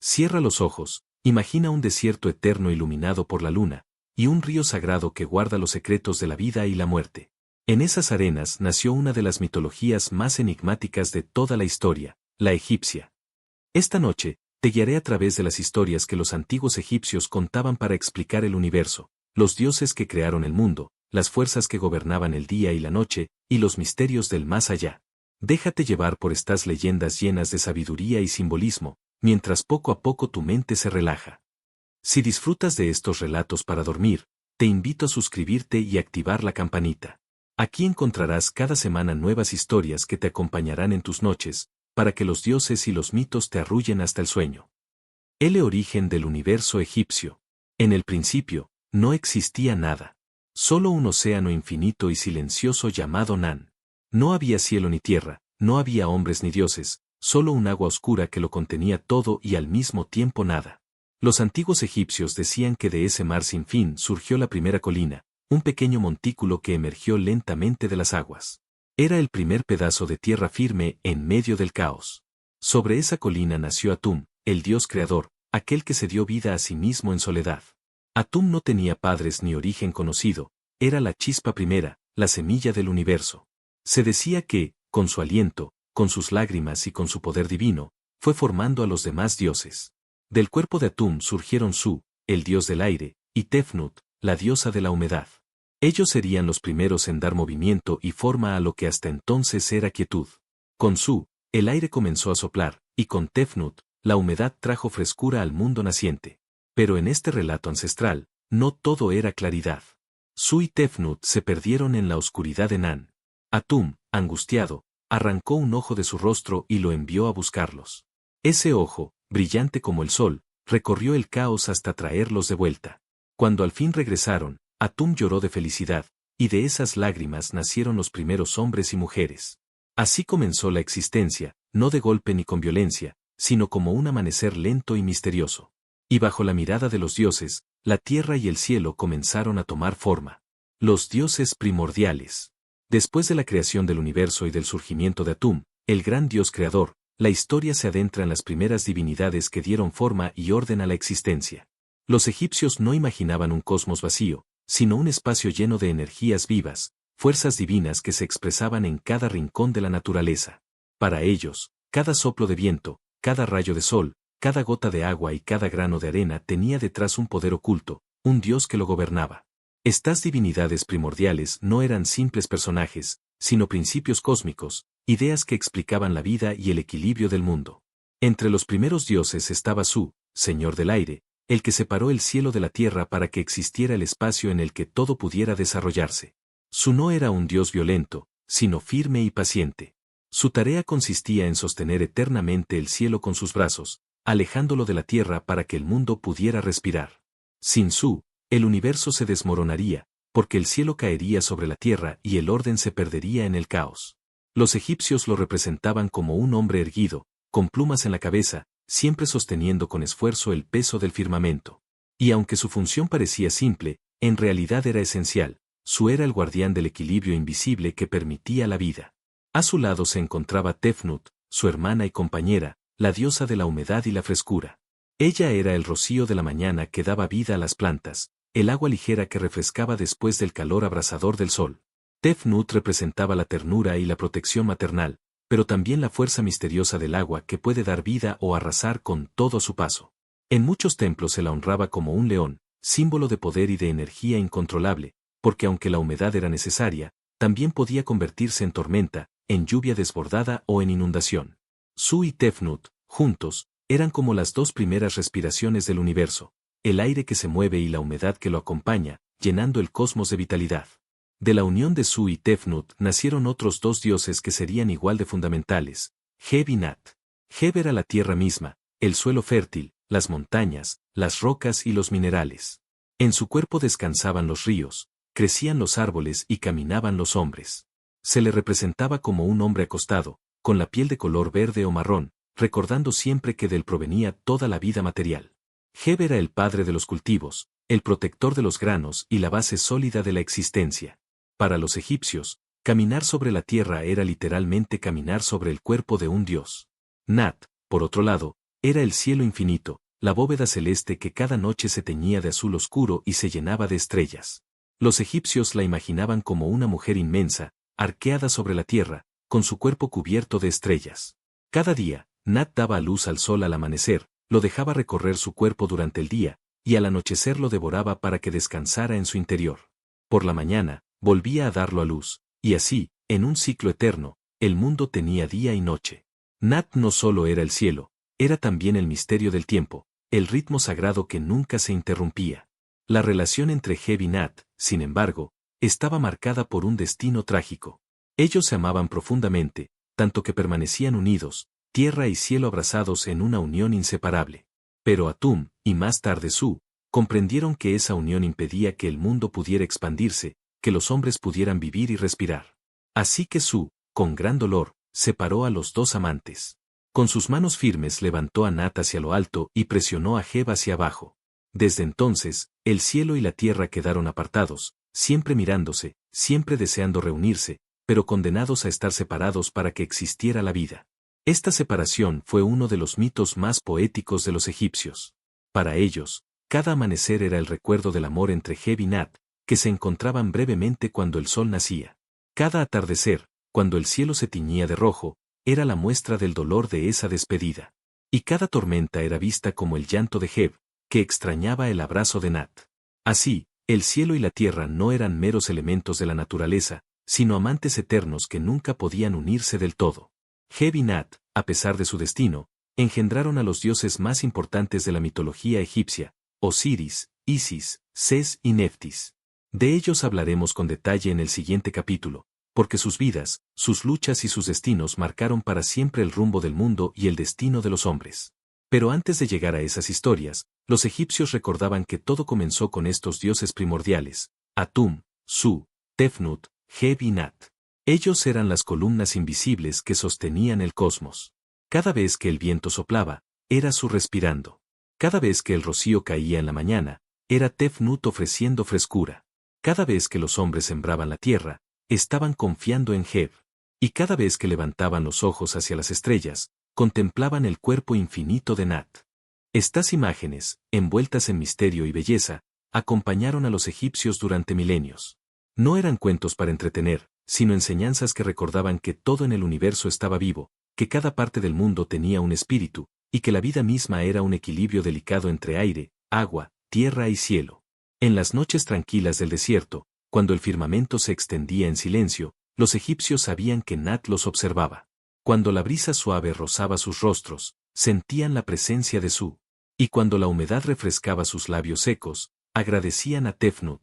Cierra los ojos, imagina un desierto eterno iluminado por la luna, y un río sagrado que guarda los secretos de la vida y la muerte. En esas arenas nació una de las mitologías más enigmáticas de toda la historia, la egipcia. Esta noche, te guiaré a través de las historias que los antiguos egipcios contaban para explicar el universo, los dioses que crearon el mundo, las fuerzas que gobernaban el día y la noche, y los misterios del más allá. Déjate llevar por estas leyendas llenas de sabiduría y simbolismo, mientras poco a poco tu mente se relaja. Si disfrutas de estos relatos para dormir, te invito a suscribirte y activar la campanita. Aquí encontrarás cada semana nuevas historias que te acompañarán en tus noches, para que los dioses y los mitos te arrullen hasta el sueño. El origen del universo egipcio. En el principio, no existía nada. Solo un océano infinito y silencioso llamado Nan. No había cielo ni tierra, no había hombres ni dioses, solo un agua oscura que lo contenía todo y al mismo tiempo nada. Los antiguos egipcios decían que de ese mar sin fin surgió la primera colina, un pequeño montículo que emergió lentamente de las aguas. Era el primer pedazo de tierra firme en medio del caos. Sobre esa colina nació Atum, el dios creador, aquel que se dio vida a sí mismo en soledad. Atum no tenía padres ni origen conocido, era la chispa primera, la semilla del universo. Se decía que, con su aliento, con sus lágrimas y con su poder divino, fue formando a los demás dioses. Del cuerpo de Atum surgieron Su, el dios del aire, y Tefnut, la diosa de la humedad. Ellos serían los primeros en dar movimiento y forma a lo que hasta entonces era quietud. Con Su, el aire comenzó a soplar, y con Tefnut, la humedad trajo frescura al mundo naciente. Pero en este relato ancestral, no todo era claridad. Su y Tefnut se perdieron en la oscuridad de Nan. Atum, angustiado, arrancó un ojo de su rostro y lo envió a buscarlos. Ese ojo, brillante como el sol, recorrió el caos hasta traerlos de vuelta. Cuando al fin regresaron, Atum lloró de felicidad, y de esas lágrimas nacieron los primeros hombres y mujeres. Así comenzó la existencia, no de golpe ni con violencia, sino como un amanecer lento y misterioso. Y bajo la mirada de los dioses, la tierra y el cielo comenzaron a tomar forma. Los dioses primordiales. Después de la creación del universo y del surgimiento de Atum, el gran dios creador, la historia se adentra en las primeras divinidades que dieron forma y orden a la existencia. Los egipcios no imaginaban un cosmos vacío, sino un espacio lleno de energías vivas, fuerzas divinas que se expresaban en cada rincón de la naturaleza. Para ellos, cada soplo de viento, cada rayo de sol, cada gota de agua y cada grano de arena tenía detrás un poder oculto, un dios que lo gobernaba. Estas divinidades primordiales no eran simples personajes, sino principios cósmicos, ideas que explicaban la vida y el equilibrio del mundo. Entre los primeros dioses estaba Su, señor del aire, el que separó el cielo de la tierra para que existiera el espacio en el que todo pudiera desarrollarse. Su no era un dios violento, sino firme y paciente. Su tarea consistía en sostener eternamente el cielo con sus brazos, alejándolo de la tierra para que el mundo pudiera respirar. Sin Su, el universo se desmoronaría, porque el cielo caería sobre la tierra y el orden se perdería en el caos. Los egipcios lo representaban como un hombre erguido, con plumas en la cabeza, siempre sosteniendo con esfuerzo el peso del firmamento. Y aunque su función parecía simple, en realidad era esencial. Su era el guardián del equilibrio invisible que permitía la vida. A su lado se encontraba Tefnut, su hermana y compañera, la diosa de la humedad y la frescura. Ella era el rocío de la mañana que daba vida a las plantas, el agua ligera que refrescaba después del calor abrasador del sol. Tefnut representaba la ternura y la protección maternal, pero también la fuerza misteriosa del agua que puede dar vida o arrasar con todo a su paso. En muchos templos se la honraba como un león, símbolo de poder y de energía incontrolable, porque aunque la humedad era necesaria, también podía convertirse en tormenta, en lluvia desbordada o en inundación. Su y Tefnut, juntos, eran como las dos primeras respiraciones del universo, el aire que se mueve y la humedad que lo acompaña, llenando el cosmos de vitalidad. De la unión de Su y Tefnut nacieron otros dos dioses que serían igual de fundamentales, Heb y Nat. Heb era la tierra misma, el suelo fértil, las montañas, las rocas y los minerales. En su cuerpo descansaban los ríos, crecían los árboles y caminaban los hombres. Se le representaba como un hombre acostado, con la piel de color verde o marrón, recordando siempre que de él provenía toda la vida material. Heb era el padre de los cultivos, el protector de los granos y la base sólida de la existencia. Para los egipcios, caminar sobre la tierra era literalmente caminar sobre el cuerpo de un dios. Nat, por otro lado, Era el cielo infinito, la bóveda celeste que cada noche se teñía de azul oscuro y se llenaba de estrellas. Los egipcios la imaginaban como una mujer inmensa, arqueada sobre la tierra, con su cuerpo cubierto de estrellas. Cada día, Nat daba a luz al sol al amanecer, lo dejaba recorrer su cuerpo durante el día, y al anochecer lo devoraba para que descansara en su interior. Por la mañana, volvía a darlo a luz, y así, en un ciclo eterno, el mundo tenía día y noche. Nat no solo era el cielo, era también el misterio del tiempo, el ritmo sagrado que nunca se interrumpía. La relación entre Heb y Nat, sin embargo, estaba marcada por un destino trágico. Ellos se amaban profundamente, tanto que permanecían unidos, tierra y cielo abrazados en una unión inseparable. Pero Atum, y más tarde Su, comprendieron que esa unión impedía que el mundo pudiera expandirse, que los hombres pudieran vivir y respirar. Así que Su, con gran dolor, separó a los dos amantes. Con sus manos firmes levantó a Nat hacia lo alto y presionó a Heb hacia abajo. Desde entonces, el cielo y la tierra quedaron apartados, siempre mirándose, siempre deseando reunirse, pero condenados a estar separados para que existiera la vida. Esta separación fue uno de los mitos más poéticos de los egipcios. Para ellos, cada amanecer era el recuerdo del amor entre Heb y Nat, que se encontraban brevemente cuando el sol nacía. Cada atardecer, cuando el cielo se tiñía de rojo, era la muestra del dolor de esa despedida. Y cada tormenta era vista como el llanto de Heb, que extrañaba el abrazo de Nat. Así, el cielo y la tierra no eran meros elementos de la naturaleza, sino amantes eternos que nunca podían unirse del todo. Heb y Nat, a pesar de su destino, engendraron a los dioses más importantes de la mitología egipcia, Osiris, Isis, Ses y Neftis. De ellos hablaremos con detalle en el siguiente capítulo, porque sus vidas, sus luchas y sus destinos marcaron para siempre el rumbo del mundo y el destino de los hombres. Pero antes de llegar a esas historias, los egipcios recordaban que todo comenzó con estos dioses primordiales, Atum, Su, Tefnut, Heb y Nat. Ellos eran las columnas invisibles que sostenían el cosmos. Cada vez que el viento soplaba, era Su respirando. Cada vez que el rocío caía en la mañana, era Tefnut ofreciendo frescura. Cada vez que los hombres sembraban la tierra, estaban confiando en Heb. Y cada vez que levantaban los ojos hacia las estrellas, contemplaban el cuerpo infinito de Nat. Estas imágenes, envueltas en misterio y belleza, acompañaron a los egipcios durante milenios. No eran cuentos para entretener, sino enseñanzas que recordaban que todo en el universo estaba vivo, que cada parte del mundo tenía un espíritu, y que la vida misma era un equilibrio delicado entre aire, agua, tierra y cielo. En las noches tranquilas del desierto, cuando el firmamento se extendía en silencio, los egipcios sabían que Nat los observaba. Cuando la brisa suave rozaba sus rostros, sentían la presencia de Su. Y cuando la humedad refrescaba sus labios secos, agradecían a Tefnut.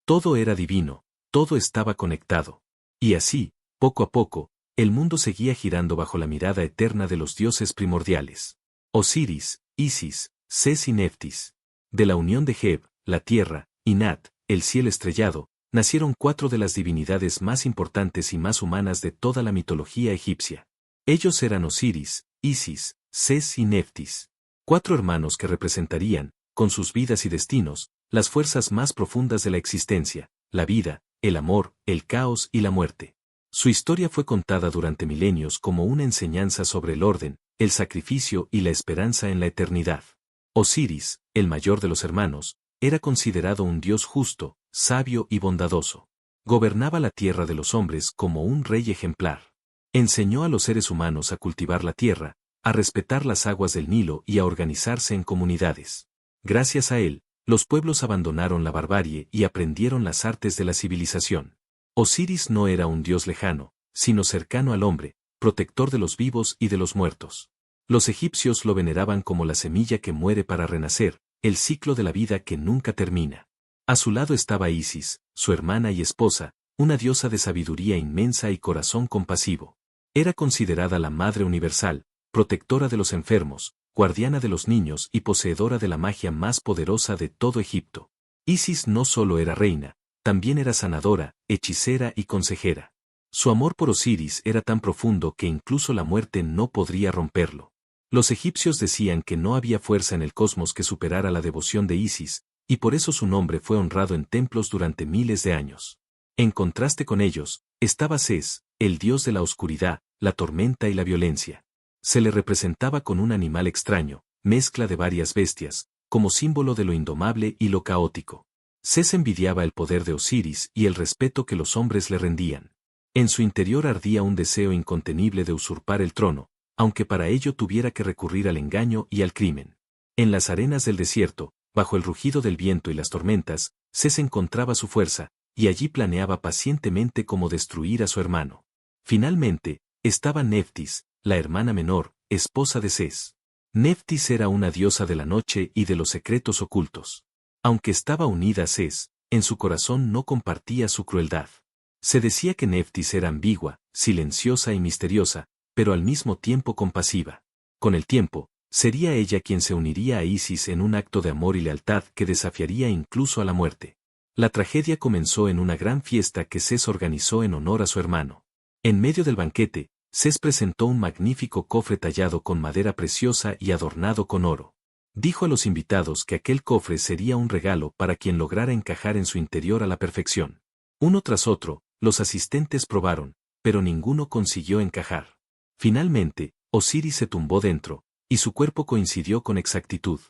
Todo era divino, todo estaba conectado. Y así, poco a poco, el mundo seguía girando bajo la mirada eterna de los dioses primordiales. Osiris, Isis, Ses y Neftis. De la unión de Heb, la tierra, y Nat, el cielo estrellado, nacieron 4 de las divinidades más importantes y más humanas de toda la mitología egipcia. Ellos eran Osiris, Isis, Ses y Neftis. 4 hermanos que representarían, con sus vidas y destinos, las fuerzas más profundas de la existencia, la vida, el amor, el caos y la muerte. Su historia fue contada durante milenios como una enseñanza sobre el orden, el sacrificio y la esperanza en la eternidad. Osiris, el mayor de los hermanos, era considerado un dios justo, sabio y bondadoso. Gobernaba la tierra de los hombres como un rey ejemplar. Enseñó a los seres humanos a cultivar la tierra, a respetar las aguas del Nilo y a organizarse en comunidades. Gracias a él, los pueblos abandonaron la barbarie y aprendieron las artes de la civilización. Osiris no era un dios lejano, sino cercano al hombre, protector de los vivos y de los muertos. Los egipcios lo veneraban como la semilla que muere para renacer, el ciclo de la vida que nunca termina. A su lado estaba Isis, su hermana y esposa, una diosa de sabiduría inmensa y corazón compasivo. Era considerada la Madre Universal, protectora de los enfermos, guardiana de los niños y poseedora de la magia más poderosa de todo Egipto. Isis no solo era reina, también era sanadora, hechicera y consejera. Su amor por Osiris era tan profundo que incluso la muerte no podría romperlo. Los egipcios decían que no había fuerza en el cosmos que superara la devoción de Isis, y por eso su nombre fue honrado en templos durante miles de años. En contraste con ellos, estaba Ses, el dios de la oscuridad, la tormenta y la violencia. Se le representaba con un animal extraño, mezcla de varias bestias, como símbolo de lo indomable y lo caótico. Ses envidiaba el poder de Osiris y el respeto que los hombres le rendían. En su interior ardía un deseo incontenible de usurpar el trono, aunque para ello tuviera que recurrir al engaño y al crimen. En las arenas del desierto, bajo el rugido del viento y las tormentas, Ses encontraba su fuerza, y allí planeaba pacientemente cómo destruir a su hermano. Finalmente, estaba Neftis, la hermana menor, esposa de Ses. Neftis era una diosa de la noche y de los secretos ocultos. Aunque estaba unida a Ses, en su corazón no compartía su crueldad. Se decía que Neftis era ambigua, silenciosa y misteriosa, pero al mismo tiempo compasiva. Con el tiempo, sería ella quien se uniría a Isis en un acto de amor y lealtad que desafiaría incluso a la muerte. La tragedia comenzó en una gran fiesta que Ses organizó en honor a su hermano. En medio del banquete, Ses presentó un magnífico cofre tallado con madera preciosa y adornado con oro. Dijo a los invitados que aquel cofre sería un regalo para quien lograra encajar en su interior a la perfección. Uno tras otro, los asistentes probaron, pero ninguno consiguió encajar. Finalmente, Osiris se tumbó dentro, y su cuerpo coincidió con exactitud.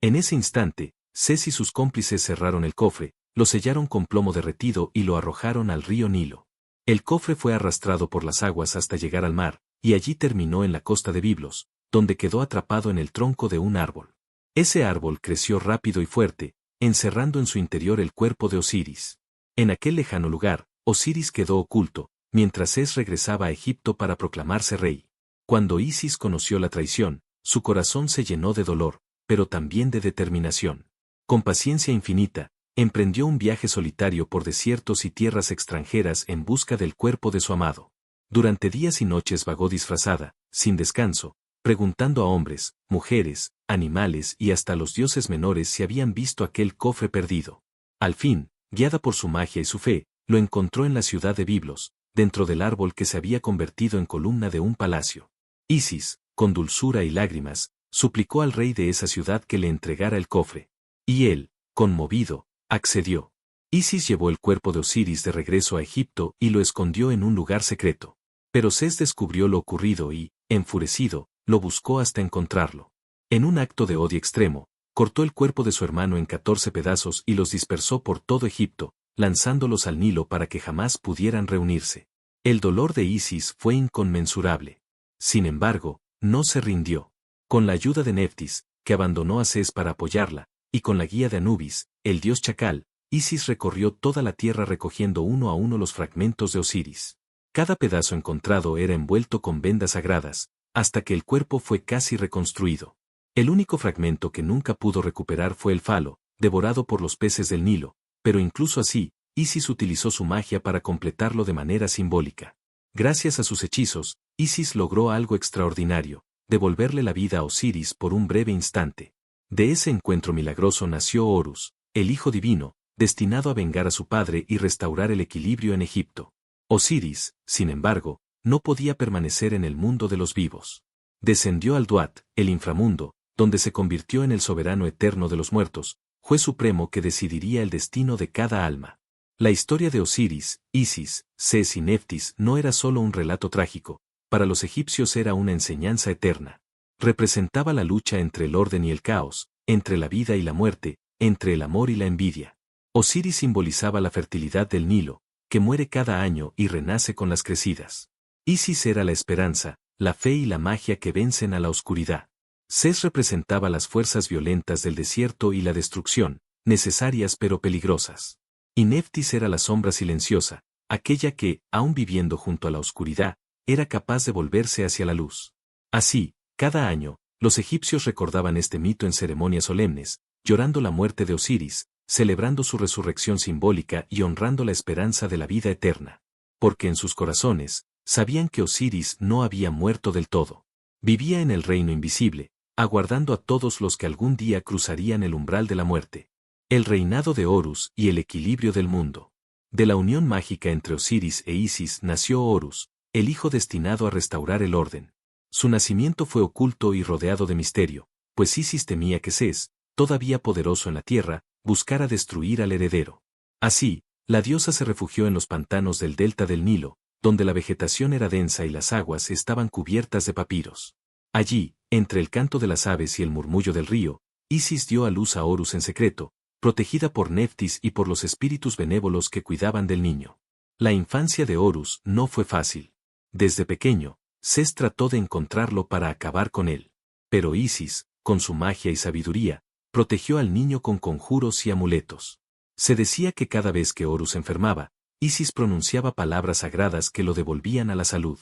En ese instante, Ses y sus cómplices cerraron el cofre, lo sellaron con plomo derretido y lo arrojaron al río Nilo. El cofre fue arrastrado por las aguas hasta llegar al mar, y allí terminó en la costa de Biblos, donde quedó atrapado en el tronco de un árbol. Ese árbol creció rápido y fuerte, encerrando en su interior el cuerpo de Osiris. En aquel lejano lugar, Osiris quedó oculto, mientras Ses regresaba a Egipto para proclamarse rey. Cuando Isis conoció la traición, su corazón se llenó de dolor, pero también de determinación. Con paciencia infinita, emprendió un viaje solitario por desiertos y tierras extranjeras en busca del cuerpo de su amado. Durante días y noches vagó disfrazada, sin descanso, preguntando a hombres, mujeres, animales y hasta los dioses menores si habían visto aquel cofre perdido. Al fin, guiada por su magia y su fe, lo encontró en la ciudad de Biblos, dentro del árbol que se había convertido en columna de un palacio. Isis, con dulzura y lágrimas, suplicó al rey de esa ciudad que le entregara el cofre. Y él, conmovido, accedió. Isis llevó el cuerpo de Osiris de regreso a Egipto y lo escondió en un lugar secreto. Pero Ses descubrió lo ocurrido y, enfurecido, lo buscó hasta encontrarlo. En un acto de odio extremo, cortó el cuerpo de su hermano en 14 pedazos y los dispersó por todo Egipto, lanzándolos al Nilo para que jamás pudieran reunirse. El dolor de Isis fue inconmensurable. Sin embargo, no se rindió. Con la ayuda de Neftis, que abandonó a Ses para apoyarla, y con la guía de Anubis, el dios chacal, Isis recorrió toda la tierra recogiendo uno a uno los fragmentos de Osiris. Cada pedazo encontrado era envuelto con vendas sagradas, hasta que el cuerpo fue casi reconstruido. El único fragmento que nunca pudo recuperar fue el falo, devorado por los peces del Nilo, pero incluso así, Isis utilizó su magia para completarlo de manera simbólica. Gracias a sus hechizos, Isis logró algo extraordinario, devolverle la vida a Osiris por un breve instante. De ese encuentro milagroso nació Horus, el hijo divino, destinado a vengar a su padre y restaurar el equilibrio en Egipto. Osiris, sin embargo, no podía permanecer en el mundo de los vivos. Descendió al Duat, el inframundo, donde se convirtió en el soberano eterno de los muertos, juez supremo que decidiría el destino de cada alma. La historia de Osiris, Isis, Ses y Neftis no era solo un relato trágico, para los egipcios era una enseñanza eterna. Representaba la lucha entre el orden y el caos, entre la vida y la muerte, entre el amor y la envidia. Osiris simbolizaba la fertilidad del Nilo, que muere cada año y renace con las crecidas. Isis era la esperanza, la fe y la magia que vencen a la oscuridad. Ses representaba las fuerzas violentas del desierto y la destrucción, necesarias pero peligrosas. Y Neftis era la sombra silenciosa, aquella que, aun viviendo junto a la oscuridad, era capaz de volverse hacia la luz. Así, cada año, los egipcios recordaban este mito en ceremonias solemnes, llorando la muerte de Osiris, celebrando su resurrección simbólica y honrando la esperanza de la vida eterna. Porque en sus corazones, sabían que Osiris no había muerto del todo. Vivía en el reino invisible, aguardando a todos los que algún día cruzarían el umbral de la muerte. El reinado de Horus y el equilibrio del mundo. De la unión mágica entre Osiris e Isis nació Horus, el hijo destinado a restaurar el orden. Su nacimiento fue oculto y rodeado de misterio, pues Isis temía que Ses, todavía poderoso en la tierra, buscara destruir al heredero. Así, la diosa se refugió en los pantanos del delta del Nilo, donde la vegetación era densa y las aguas estaban cubiertas de papiros. Allí, Entre el canto de las aves y el murmullo del río, Isis dio a luz a Horus en secreto, protegida por Neftis y por los espíritus benévolos que cuidaban del niño. La infancia de Horus no fue fácil. Desde pequeño, Sés trató de encontrarlo para acabar con él. Pero Isis, con su magia y sabiduría, protegió al niño con conjuros y amuletos. Se decía que cada vez que Horus enfermaba, Isis pronunciaba palabras sagradas que lo devolvían a la salud.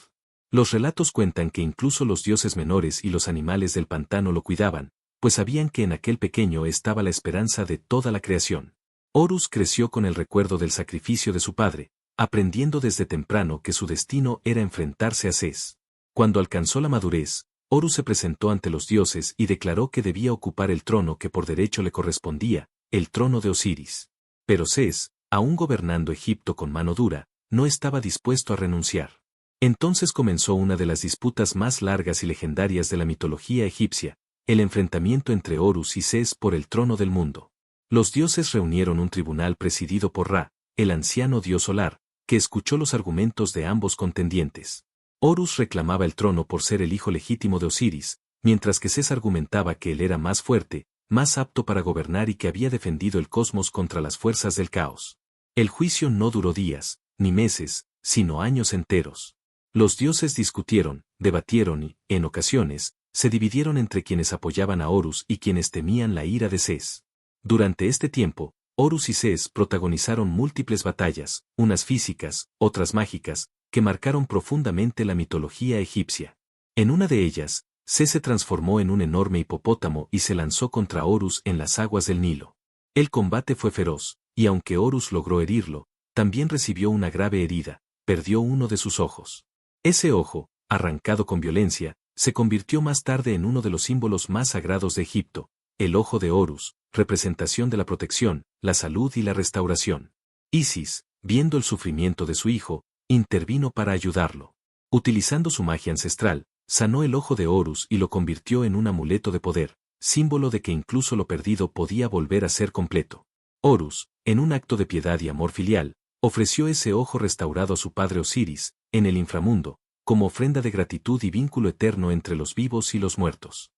Los relatos cuentan que incluso los dioses menores y los animales del pantano lo cuidaban, pues sabían que en aquel pequeño estaba la esperanza de toda la creación. Horus creció con el recuerdo del sacrificio de su padre, aprendiendo desde temprano que su destino era enfrentarse a Sés. Cuando alcanzó la madurez, Horus se presentó ante los dioses y declaró que debía ocupar el trono que por derecho le correspondía, el trono de Osiris. Pero Sés, aún gobernando Egipto con mano dura, no estaba dispuesto a renunciar. Entonces comenzó una de las disputas más largas y legendarias de la mitología egipcia, el enfrentamiento entre Horus y Sés por el trono del mundo. Los dioses reunieron un tribunal presidido por Ra, el anciano dios solar, que escuchó los argumentos de ambos contendientes. Horus reclamaba el trono por ser el hijo legítimo de Osiris, mientras que Sés argumentaba que él era más fuerte, más apto para gobernar y que había defendido el cosmos contra las fuerzas del caos. El juicio no duró días, ni meses, sino años enteros. Los dioses discutieron, debatieron y, en ocasiones, se dividieron entre quienes apoyaban a Horus y quienes temían la ira de Sés. Durante este tiempo, Horus y Sés protagonizaron múltiples batallas, unas físicas, otras mágicas, que marcaron profundamente la mitología egipcia. En una de ellas, Sés se transformó en un enorme hipopótamo y se lanzó contra Horus en las aguas del Nilo. El combate fue feroz, y aunque Horus logró herirlo, también recibió una grave herida, perdió uno de sus ojos. Ese ojo, arrancado con violencia, se convirtió más tarde en uno de los símbolos más sagrados de Egipto, el ojo de Horus, representación de la protección, la salud y la restauración. Isis, viendo el sufrimiento de su hijo, intervino para ayudarlo. Utilizando su magia ancestral, sanó el ojo de Horus y lo convirtió en un amuleto de poder, símbolo de que incluso lo perdido podía volver a ser completo. Horus, en un acto de piedad y amor filial, ofreció ese ojo restaurado a su padre Osiris, en el inframundo, como ofrenda de gratitud y vínculo eterno entre los vivos y los muertos.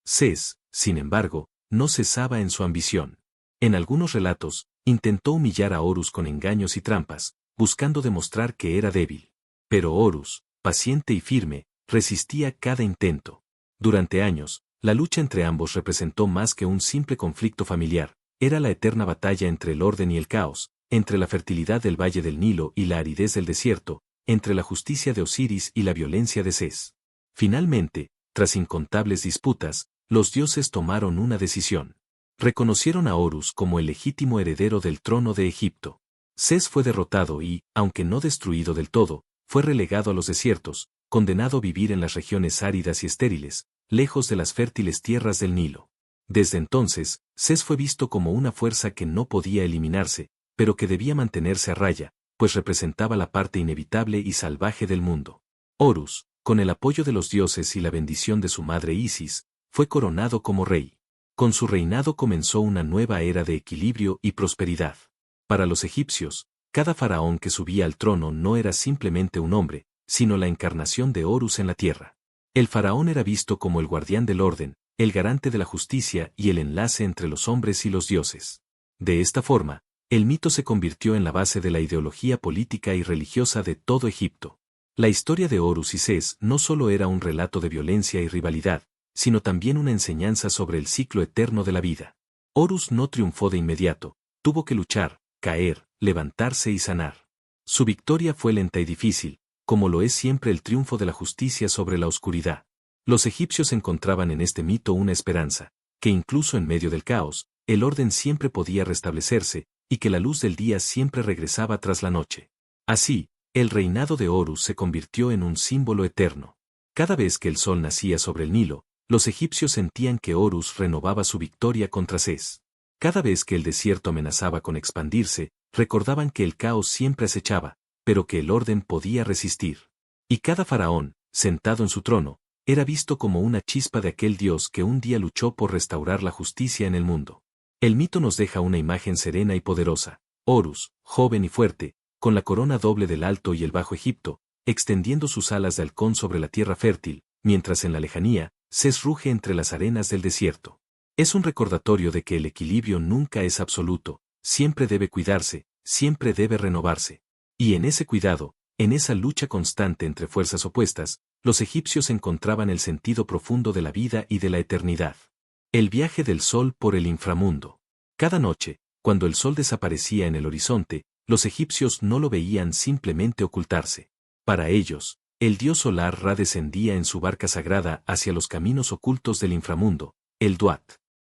Sés, sin embargo, no cesaba en su ambición. En algunos relatos, intentó humillar a Horus con engaños y trampas, buscando demostrar que era débil. Pero Horus, paciente y firme, resistía cada intento. Durante años, la lucha entre ambos representó más que un simple conflicto familiar, era la eterna batalla entre el orden y el caos, entre la fertilidad del valle del Nilo y la aridez del desierto, entre la justicia de Osiris y la violencia de Sés. Finalmente, tras incontables disputas, los dioses tomaron una decisión. Reconocieron a Horus como el legítimo heredero del trono de Egipto. Sés fue derrotado y, aunque no destruido del todo, fue relegado a los desiertos, condenado a vivir en las regiones áridas y estériles, lejos de las fértiles tierras del Nilo. Desde entonces, Sés fue visto como una fuerza que no podía eliminarse, pero que debía mantenerse a raya, pues representaba la parte inevitable y salvaje del mundo. Horus, con el apoyo de los dioses y la bendición de su madre Isis, fue coronado como rey. Con su reinado comenzó una nueva era de equilibrio y prosperidad. Para los egipcios, cada faraón que subía al trono no era simplemente un hombre, sino la encarnación de Horus en la tierra. El faraón era visto como el guardián del orden, el garante de la justicia y el enlace entre los hombres y los dioses. De esta forma, el mito se convirtió en la base de la ideología política y religiosa de todo Egipto. La historia de Horus y Sés no solo era un relato de violencia y rivalidad, sino también una enseñanza sobre el ciclo eterno de la vida. Horus no triunfó de inmediato, tuvo que luchar, caer, levantarse y sanar. Su victoria fue lenta y difícil, como lo es siempre el triunfo de la justicia sobre la oscuridad. Los egipcios encontraban en este mito una esperanza, que incluso en medio del caos, el orden siempre podía restablecerse, y que la luz del día siempre regresaba tras la noche. Así, el reinado de Horus se convirtió en un símbolo eterno. Cada vez que el sol nacía sobre el Nilo, los egipcios sentían que Horus renovaba su victoria contra Sés. Cada vez que el desierto amenazaba con expandirse, recordaban que el caos siempre acechaba, pero que el orden podía resistir. Y cada faraón, sentado en su trono, era visto como una chispa de aquel dios que un día luchó por restaurar la justicia en el mundo. El mito nos deja una imagen serena y poderosa, Horus, joven y fuerte, con la corona doble del Alto y el Bajo Egipto, extendiendo sus alas de halcón sobre la tierra fértil, mientras en la lejanía, Ses ruge entre las arenas del desierto. Es un recordatorio de que el equilibrio nunca es absoluto, siempre debe cuidarse, siempre debe renovarse. Y en ese cuidado, en esa lucha constante entre fuerzas opuestas, los egipcios encontraban el sentido profundo de la vida y de la eternidad. El viaje del sol por el inframundo. Cada noche, cuando el sol desaparecía en el horizonte, los egipcios no lo veían simplemente ocultarse. Para ellos, el dios solar Ra descendía en su barca sagrada hacia los caminos ocultos del inframundo, el Duat.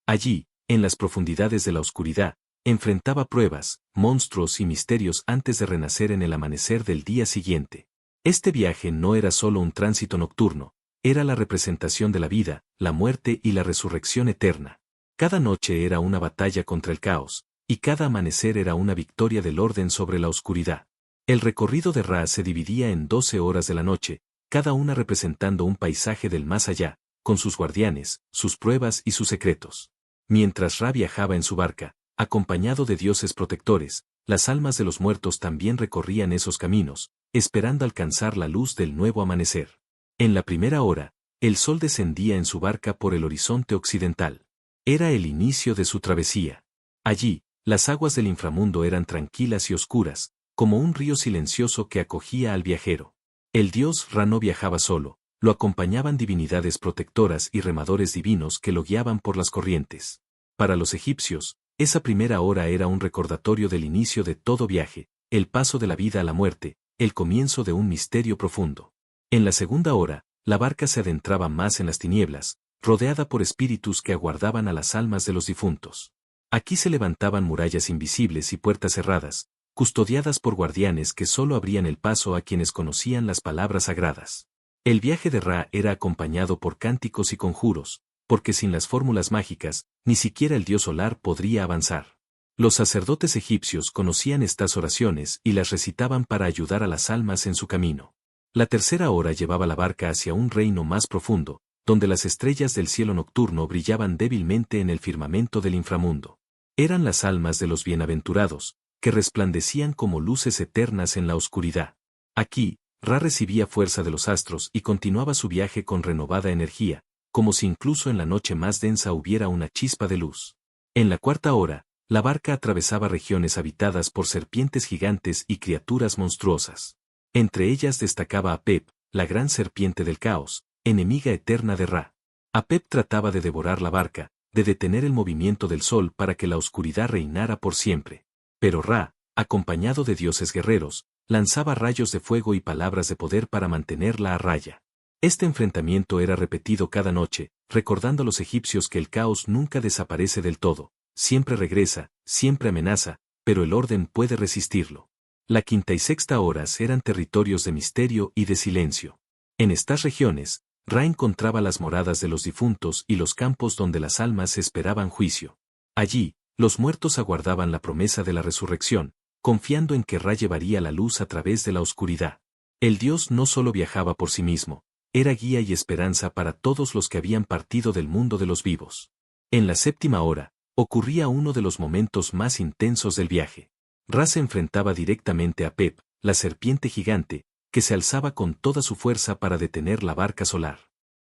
Allí, en las profundidades de la oscuridad, enfrentaba pruebas, monstruos y misterios antes de renacer en el amanecer del día siguiente. Este viaje no era solo un tránsito nocturno, era la representación de la vida, la muerte y la resurrección eterna. Cada noche era una batalla contra el caos, y cada amanecer era una victoria del orden sobre la oscuridad. El recorrido de Ra se dividía en 12 horas de la noche, cada una representando un paisaje del más allá, con sus guardianes, sus pruebas y sus secretos. Mientras Ra viajaba en su barca, acompañado de dioses protectores, las almas de los muertos también recorrían esos caminos, esperando alcanzar la luz del nuevo amanecer. En la primera hora, el sol descendía en su barca por el horizonte occidental. Era el inicio de su travesía. Allí, las aguas del inframundo eran tranquilas y oscuras, como un río silencioso que acogía al viajero. El dios Ra no viajaba solo, lo acompañaban divinidades protectoras y remadores divinos que lo guiaban por las corrientes. Para los egipcios, esa primera hora era un recordatorio del inicio de todo viaje, el paso de la vida a la muerte, el comienzo de un misterio profundo. En la segunda hora, la barca se adentraba más en las tinieblas, rodeada por espíritus que aguardaban a las almas de los difuntos. Aquí se levantaban murallas invisibles y puertas cerradas, custodiadas por guardianes que solo abrían el paso a quienes conocían las palabras sagradas. El viaje de Ra era acompañado por cánticos y conjuros, porque sin las fórmulas mágicas, ni siquiera el dios solar podría avanzar. Los sacerdotes egipcios conocían estas oraciones y las recitaban para ayudar a las almas en su camino. La tercera hora llevaba la barca hacia un reino más profundo, donde las estrellas del cielo nocturno brillaban débilmente en el firmamento del inframundo. Eran las almas de los bienaventurados, que resplandecían como luces eternas en la oscuridad. Aquí, Ra recibía fuerza de los astros y continuaba su viaje con renovada energía, como si incluso en la noche más densa hubiera una chispa de luz. En la cuarta hora, la barca atravesaba regiones habitadas por serpientes gigantes y criaturas monstruosas. Entre ellas destacaba Apep, la gran serpiente del caos, enemiga eterna de Ra. Apep trataba de devorar la barca, de detener el movimiento del sol para que la oscuridad reinara por siempre. Pero Ra, acompañado de dioses guerreros, lanzaba rayos de fuego y palabras de poder para mantenerla a raya. Este enfrentamiento era repetido cada noche, recordando a los egipcios que el caos nunca desaparece del todo, siempre regresa, siempre amenaza, pero el orden puede resistirlo. La quinta y sexta horas eran territorios de misterio y de silencio. En estas regiones, Ra encontraba las moradas de los difuntos y los campos donde las almas esperaban juicio. Allí, los muertos aguardaban la promesa de la resurrección, confiando en que Ra llevaría la luz a través de la oscuridad. El dios no solo viajaba por sí mismo, era guía y esperanza para todos los que habían partido del mundo de los vivos. En la séptima hora, ocurría uno de los momentos más intensos del viaje. Ra se enfrentaba directamente a Apep, la serpiente gigante, que se alzaba con toda su fuerza para detener la barca solar.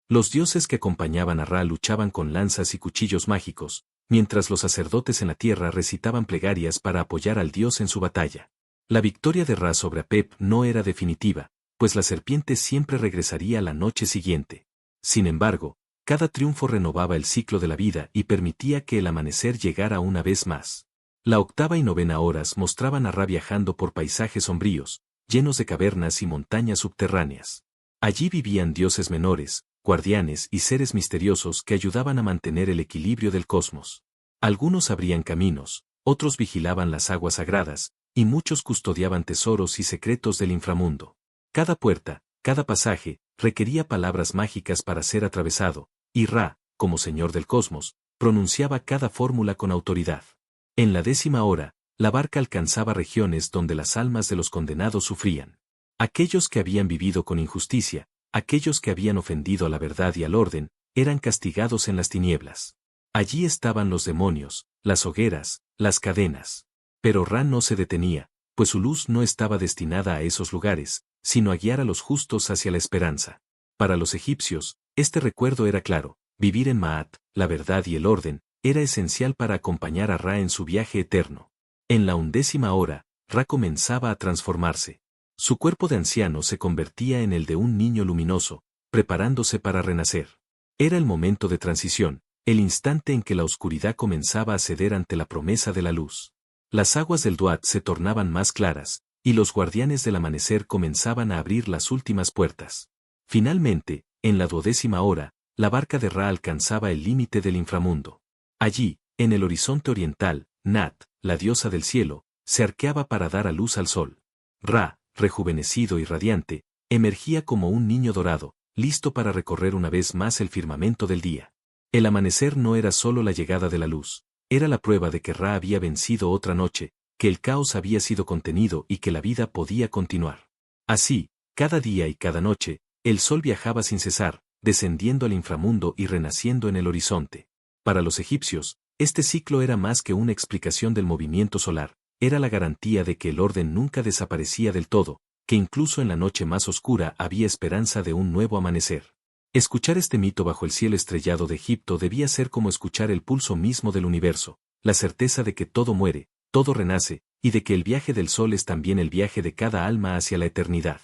Los dioses que acompañaban a Ra luchaban con lanzas y cuchillos mágicos, mientras los sacerdotes en la tierra recitaban plegarias para apoyar al dios en su batalla. La victoria de Ra sobre Apep no era definitiva, pues la serpiente siempre regresaría la noche siguiente. Sin embargo, cada triunfo renovaba el ciclo de la vida y permitía que el amanecer llegara una vez más. La octava y novena horas mostraban a Ra viajando por paisajes sombríos, llenos de cavernas y montañas subterráneas. Allí vivían dioses menores, guardianes y seres misteriosos que ayudaban a mantener el equilibrio del cosmos. Algunos abrían caminos, otros vigilaban las aguas sagradas, y muchos custodiaban tesoros y secretos del inframundo. Cada puerta, cada pasaje, requería palabras mágicas para ser atravesado, y Ra, como señor del cosmos, pronunciaba cada fórmula con autoridad. En la 10ª hora, la barca alcanzaba regiones donde las almas de los condenados sufrían. Aquellos que habían vivido con injusticia, aquellos que habían ofendido a la verdad y al orden, eran castigados en las tinieblas. Allí estaban los demonios, las hogueras, las cadenas. Pero Ra no se detenía, pues su luz no estaba destinada a esos lugares, sino a guiar a los justos hacia la esperanza. Para los egipcios, Este recuerdo era claro: vivir en Ma'at, la verdad y el orden, era esencial para acompañar a Ra en su viaje eterno. En la 11ª hora, Ra comenzaba a transformarse. Su cuerpo de anciano se convertía en el de un niño luminoso, preparándose para renacer. Era el momento de transición, el instante en que la oscuridad comenzaba a ceder ante la promesa de la luz. Las aguas del Duat se tornaban más claras, y los guardianes del amanecer comenzaban a abrir las últimas puertas. Finalmente, en la 12ª hora, la barca de Ra alcanzaba el límite del inframundo. Allí, en el horizonte oriental, Nat, la diosa del cielo, se arqueaba para dar a luz al sol. Ra, rejuvenecido y radiante, emergía como un niño dorado, listo para recorrer una vez más el firmamento del día. El amanecer no era solo la llegada de la luz, era la prueba de que Ra había vencido otra noche, que el caos había sido contenido y que la vida podía continuar. Así, cada día y cada noche, el sol viajaba sin cesar, descendiendo al inframundo y renaciendo en el horizonte. Para los egipcios, este ciclo era más que una explicación del movimiento solar, era la garantía de que el orden nunca desaparecía del todo, que incluso en la noche más oscura había esperanza de un nuevo amanecer. Escuchar este mito bajo el cielo estrellado de Egipto debía ser como escuchar el pulso mismo del universo, la certeza de que todo muere, todo renace, y de que el viaje del sol es también el viaje de cada alma hacia la eternidad.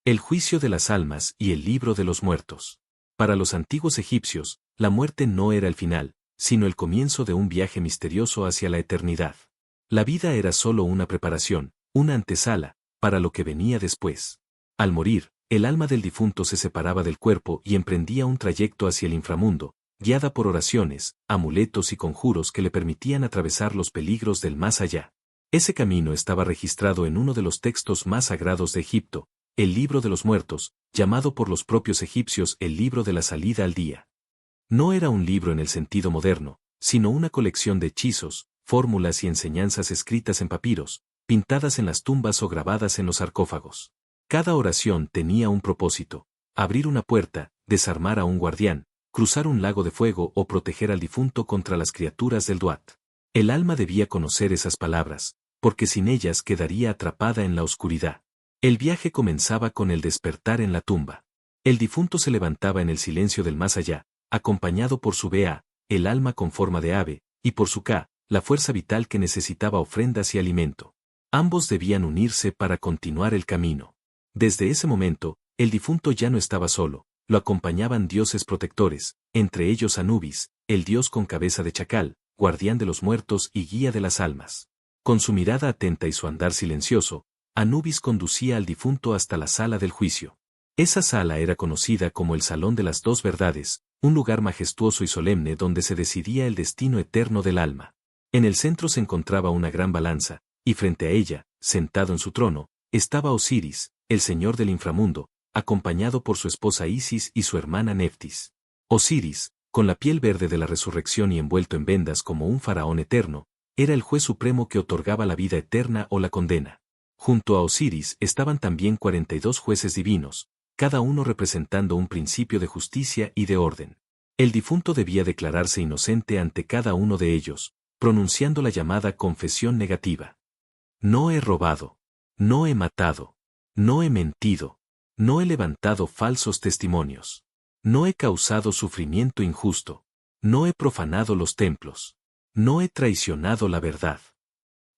El juicio de las almas y el libro de los muertos. Para los antiguos egipcios, la muerte no era el final, sino el comienzo de un viaje misterioso hacia la eternidad. La vida era solo una preparación, una antesala, para lo que venía después. Al morir, el alma del difunto se separaba del cuerpo y emprendía un trayecto hacia el inframundo, guiada por oraciones, amuletos y conjuros que le permitían atravesar los peligros del más allá. Ese camino estaba registrado en uno de los textos más sagrados de Egipto, el Libro de los Muertos, llamado por los propios egipcios el Libro de la Salida al Día. No era un libro en el sentido moderno, sino una colección de hechizos, fórmulas y enseñanzas escritas en papiros, pintadas en las tumbas o grabadas en los sarcófagos. Cada oración tenía un propósito: abrir una puerta, desarmar a un guardián, cruzar un lago de fuego o proteger al difunto contra las criaturas del Duat. El alma debía conocer esas palabras, porque sin ellas quedaría atrapada en la oscuridad. El viaje comenzaba con el despertar en la tumba. El difunto se levantaba en el silencio del más allá, acompañado por su Ba, el alma con forma de ave, y por su Ka, la fuerza vital que necesitaba ofrendas y alimento. Ambos debían unirse para continuar el camino. Desde ese momento, el difunto ya no estaba solo, lo acompañaban dioses protectores, entre ellos Anubis, el dios con cabeza de chacal, guardián de los muertos y guía de las almas. Con su mirada atenta y su andar silencioso, Anubis conducía al difunto hasta la sala del juicio. Esa sala era conocida como el Salón de las Dos Verdades, un lugar majestuoso y solemne donde se decidía el destino eterno del alma. En el centro se encontraba una gran balanza, y frente a ella, sentado en su trono, estaba Osiris, el señor del inframundo, acompañado por su esposa Isis y su hermana Neftis. Osiris, con la piel verde de la resurrección y envuelto en vendas como un faraón eterno, era el juez supremo que otorgaba la vida eterna o la condena. Junto a Osiris estaban también 42 jueces divinos, cada uno representando un principio de justicia y de orden. El difunto debía declararse inocente ante cada uno de ellos, pronunciando la llamada confesión negativa. No he robado. No he matado. No he mentido. No he levantado falsos testimonios. No he causado sufrimiento injusto. No he profanado los templos. No he traicionado la verdad.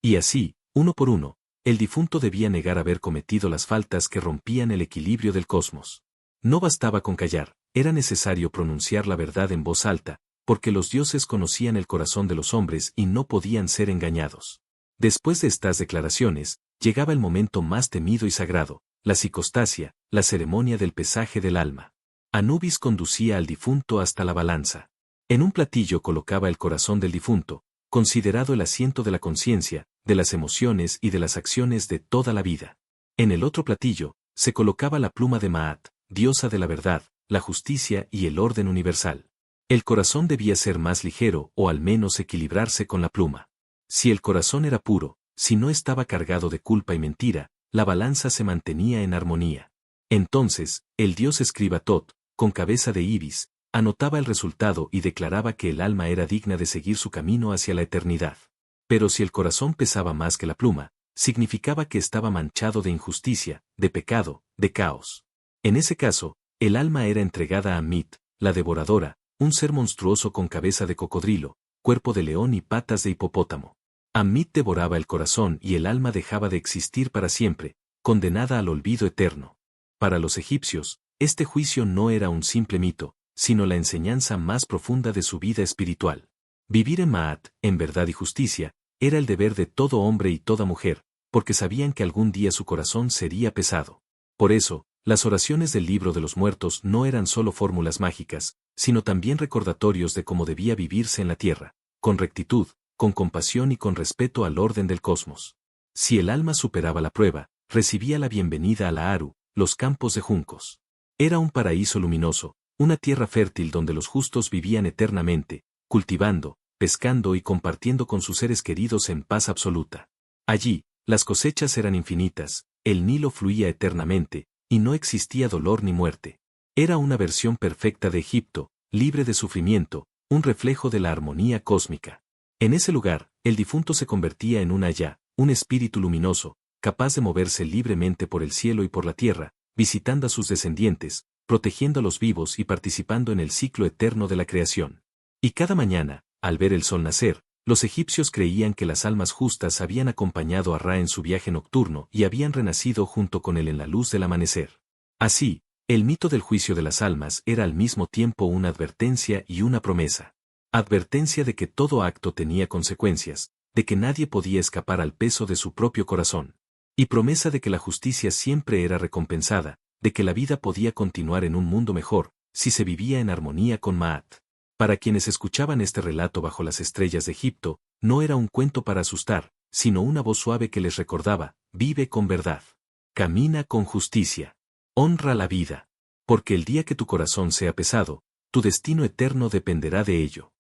Y así, uno por uno, el difunto debía negar haber cometido las faltas que rompían el equilibrio del cosmos. No bastaba con callar, era necesario pronunciar la verdad en voz alta, porque los dioses conocían el corazón de los hombres y no podían ser engañados. Después de estas declaraciones, llegaba el momento más temido y sagrado, la psicostasia, la ceremonia del pesaje del alma. Anubis conducía al difunto hasta la balanza. En un platillo colocaba el corazón del difunto, considerado el asiento de la conciencia, de las emociones y de las acciones de toda la vida. En el otro platillo, se colocaba la pluma de Maat, diosa de la verdad, la justicia y el orden universal. El corazón debía ser más ligero o al menos equilibrarse con la pluma. Si el corazón era puro, si no estaba cargado de culpa y mentira, la balanza se mantenía en armonía. Entonces, el dios escriba Tot, con cabeza de ibis, anotaba el resultado y declaraba que el alma era digna de seguir su camino hacia la eternidad. Pero si el corazón pesaba más que la pluma, significaba que estaba manchado de injusticia, de pecado, de caos. En ese caso, el alma era entregada a Mit, la devoradora, un ser monstruoso con cabeza de cocodrilo, cuerpo de león y patas de hipopótamo. Amit devoraba el corazón y el alma dejaba de existir para siempre, condenada al olvido eterno. Para los egipcios, este juicio no era un simple mito, sino la enseñanza más profunda de su vida espiritual. Vivir en Maat, en verdad y justicia, era el deber de todo hombre y toda mujer, porque sabían que algún día su corazón sería pesado. Por eso, las oraciones del libro de los muertos no eran solo fórmulas mágicas, sino también recordatorios de cómo debía vivirse en la tierra, con rectitud, con compasión y con respeto al orden del cosmos. Si el alma superaba la prueba, recibía la bienvenida a la Aru, los campos de juncos. Era un paraíso luminoso, una tierra fértil donde los justos vivían eternamente, cultivando, pescando y compartiendo con sus seres queridos en paz absoluta. Allí, las cosechas eran infinitas, el Nilo fluía eternamente, y no existía dolor ni muerte. Era una versión perfecta de Egipto, libre de sufrimiento, un reflejo de la armonía cósmica. En ese lugar, el difunto se convertía en un Ayá, un espíritu luminoso, capaz de moverse libremente por el cielo y por la tierra, visitando a sus descendientes, protegiendo a los vivos y participando en el ciclo eterno de la creación. Y cada mañana, al ver el sol nacer, los egipcios creían que las almas justas habían acompañado a Ra en su viaje nocturno y habían renacido junto con él en la luz del amanecer. Así, el mito del juicio de las almas era al mismo tiempo una advertencia y una promesa. Advertencia de que todo acto tenía consecuencias, de que nadie podía escapar al peso de su propio corazón. Y promesa de que la justicia siempre era recompensada, de que la vida podía continuar en un mundo mejor, si se vivía en armonía con Maat. Para quienes escuchaban este relato bajo las estrellas de Egipto, no era un cuento para asustar, sino una voz suave que les recordaba: vive con verdad. Camina con justicia. Honra la vida. Porque el día que tu corazón sea pesado, tu destino eterno dependerá de ello.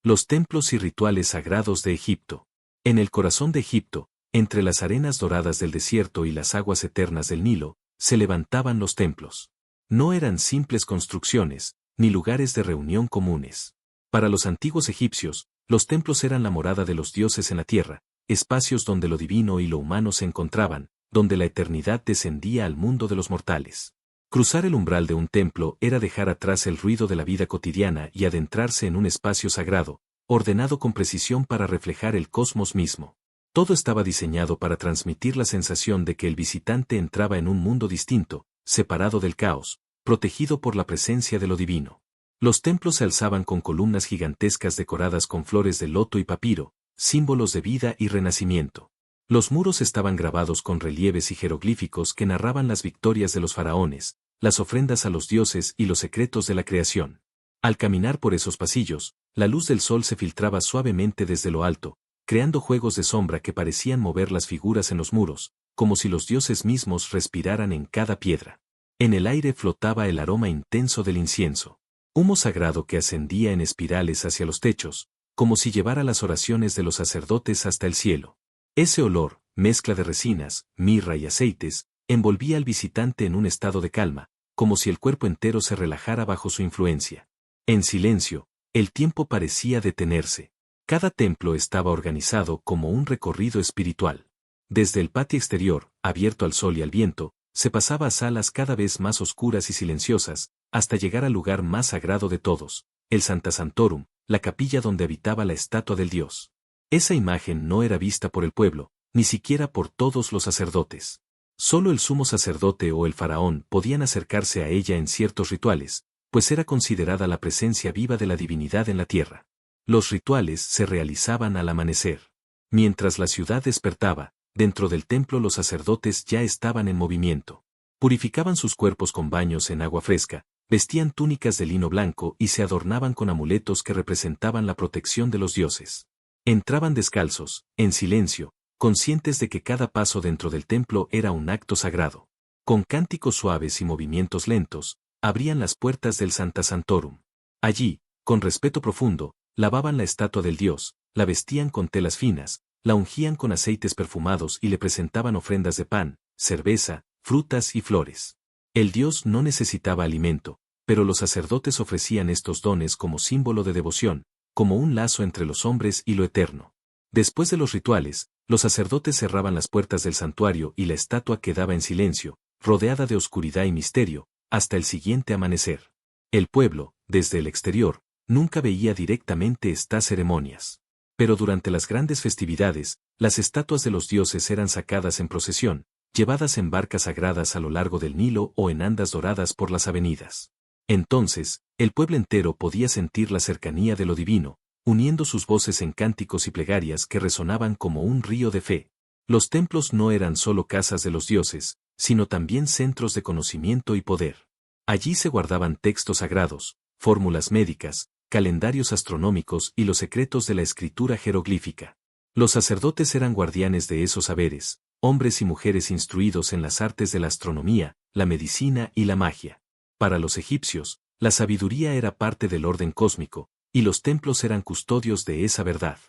Los templos y rituales sagrados de Egipto. En el corazón de Egipto, entre las arenas doradas del desierto y las aguas eternas del Nilo, se levantaban los templos. No eran simples construcciones, ni lugares de reunión comunes. Para los antiguos egipcios, los templos eran la morada de los dioses en la tierra, espacios donde lo divino y lo humano se encontraban, donde la eternidad descendía al mundo de los mortales. Cruzar el umbral de un templo era dejar atrás el ruido de la vida cotidiana y adentrarse en un espacio sagrado, ordenado con precisión para reflejar el cosmos mismo. Todo estaba diseñado para transmitir la sensación de que el visitante entraba en un mundo distinto, separado del caos, protegido por la presencia de lo divino. Los templos se alzaban con columnas gigantescas decoradas con flores de loto y papiro, símbolos de vida y renacimiento. Los muros estaban grabados con relieves y jeroglíficos que narraban las victorias de los faraones, las ofrendas a los dioses y los secretos de la creación. Al caminar por esos pasillos, la luz del sol se filtraba suavemente desde lo alto, creando juegos de sombra que parecían mover las figuras en los muros, como si los dioses mismos respiraran en cada piedra. En el aire flotaba el aroma intenso del incienso, humo sagrado que ascendía en espirales hacia los techos, como si llevara las oraciones de los sacerdotes hasta el cielo. Ese olor, mezcla de resinas, mirra y aceites, envolvía al visitante en un estado de calma, como si el cuerpo entero se relajara bajo su influencia. En silencio, el tiempo parecía detenerse. Cada templo estaba organizado como un recorrido espiritual. Desde el patio exterior, abierto al sol y al viento, se pasaba a salas cada vez más oscuras y silenciosas, hasta llegar al lugar más sagrado de todos, el Santa Santorum, la capilla donde habitaba la estatua del dios. Esa imagen no era vista por el pueblo, ni siquiera por todos los sacerdotes. Solo el sumo sacerdote o el faraón podían acercarse a ella en ciertos rituales, pues era considerada la presencia viva de la divinidad en la tierra. Los rituales se realizaban al amanecer. Mientras la ciudad despertaba, dentro del templo los sacerdotes ya estaban en movimiento. Purificaban sus cuerpos con baños en agua fresca, vestían túnicas de lino blanco y se adornaban con amuletos que representaban la protección de los dioses. Entraban descalzos, en silencio, conscientes de que cada paso dentro del templo era un acto sagrado. Con cánticos suaves y movimientos lentos, abrían las puertas del Santa Santorum. Allí, con respeto profundo, lavaban la estatua del dios, la vestían con telas finas, la ungían con aceites perfumados y le presentaban ofrendas de pan, cerveza, frutas y flores. El dios no necesitaba alimento, pero los sacerdotes ofrecían estos dones como símbolo de devoción, como un lazo entre los hombres y lo eterno. Después de los rituales, los sacerdotes cerraban las puertas del santuario y la estatua quedaba en silencio, rodeada de oscuridad y misterio, hasta el siguiente amanecer. El pueblo, desde el exterior, nunca veía directamente estas ceremonias. Pero durante las grandes festividades, las estatuas de los dioses eran sacadas en procesión, llevadas en barcas sagradas a lo largo del Nilo o en andas doradas por las avenidas. Entonces, el pueblo entero podía sentir la cercanía de lo divino, uniendo sus voces en cánticos y plegarias que resonaban como un río de fe. Los templos no eran solo casas de los dioses, sino también centros de conocimiento y poder. Allí se guardaban textos sagrados, fórmulas médicas, calendarios astronómicos y los secretos de la escritura jeroglífica. Los sacerdotes eran guardianes de esos saberes, hombres y mujeres instruidos en las artes de la astronomía, la medicina y la magia. Para los egipcios, la sabiduría era parte del orden cósmico, y los templos eran custodios de esa verdad.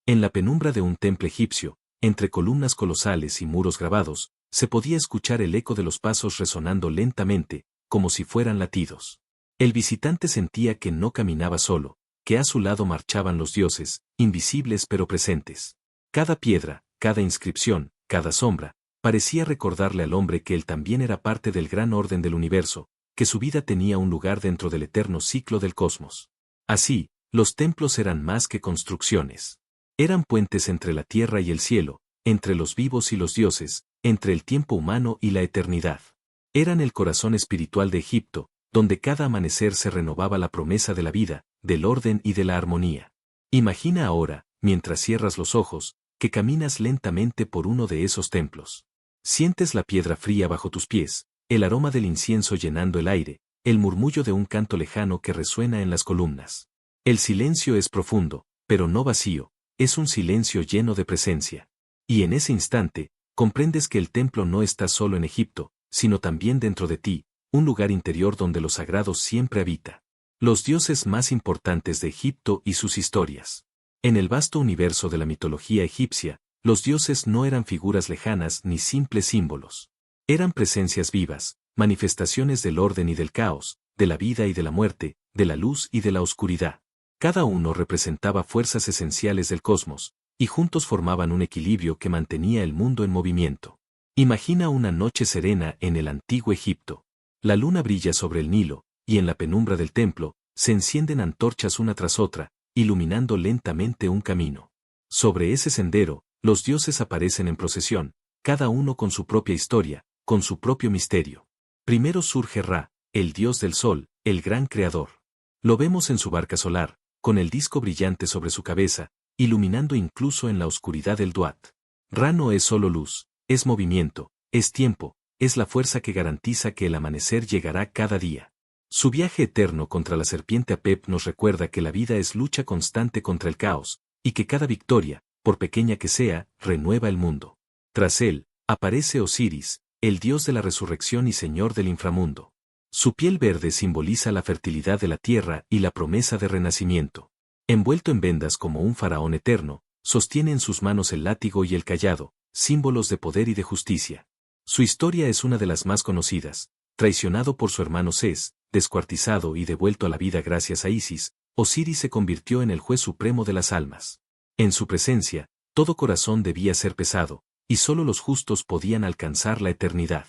En la penumbra de un templo egipcio, entre columnas colosales y muros grabados, se podía escuchar el eco de los pasos resonando lentamente, como si fueran latidos. El visitante sentía que no caminaba solo, que a su lado marchaban los dioses, invisibles pero presentes. Cada piedra, cada inscripción, cada sombra, parecía recordarle al hombre que él también era parte del gran orden del universo, que su vida tenía un lugar dentro del eterno ciclo del cosmos. Así, los templos eran más que construcciones. Eran puentes entre la tierra y el cielo, entre los vivos y los dioses, entre el tiempo humano y la eternidad. Eran el corazón espiritual de Egipto, donde cada amanecer se renovaba la promesa de la vida, del orden y de la armonía. Imagina ahora, mientras cierras los ojos, que caminas lentamente por uno de esos templos. Sientes la piedra fría bajo tus pies, el aroma del incienso llenando el aire, el murmullo de un canto lejano que resuena en las columnas. El silencio es profundo, pero no vacío, es un silencio lleno de presencia. Y en ese instante, comprendes que el templo no está solo en Egipto, sino también dentro de ti, un lugar interior donde lo sagrado siempre habita. Los dioses más importantes de Egipto y sus historias. En el vasto universo de la mitología egipcia, los dioses no eran figuras lejanas ni simples símbolos. Eran presencias vivas, manifestaciones del orden y del caos, de la vida y de la muerte, de la luz y de la oscuridad. Cada uno representaba fuerzas esenciales del cosmos, y juntos formaban un equilibrio que mantenía el mundo en movimiento. Imagina una noche serena en el antiguo Egipto. La luna brilla sobre el Nilo, y en la penumbra del templo, se encienden antorchas una tras otra, iluminando lentamente un camino. Sobre ese sendero, los dioses aparecen en procesión, cada uno con su propia historia, con su propio misterio. Primero surge Ra, el dios del sol, el gran creador. Lo vemos en su barca solar, con el disco brillante sobre su cabeza, iluminando incluso en la oscuridad del Duat. Ra no es solo luz, es movimiento, es tiempo, es la fuerza que garantiza que el amanecer llegará cada día. Su viaje eterno contra la serpiente Apep nos recuerda que la vida es lucha constante contra el caos, y que cada victoria, por pequeña que sea, renueva el mundo. Tras él, aparece Osiris, el dios de la resurrección y señor del inframundo. Su piel verde simboliza la fertilidad de la tierra y la promesa de renacimiento. Envuelto en vendas como un faraón eterno, sostiene en sus manos el látigo y el cayado, símbolos de poder y de justicia. Su historia es una de las más conocidas. Traicionado por su hermano Sés, descuartizado y devuelto a la vida gracias a Isis, Osiris se convirtió en el juez supremo de las almas. En su presencia, todo corazón debía ser pesado, y solo los justos podían alcanzar la eternidad.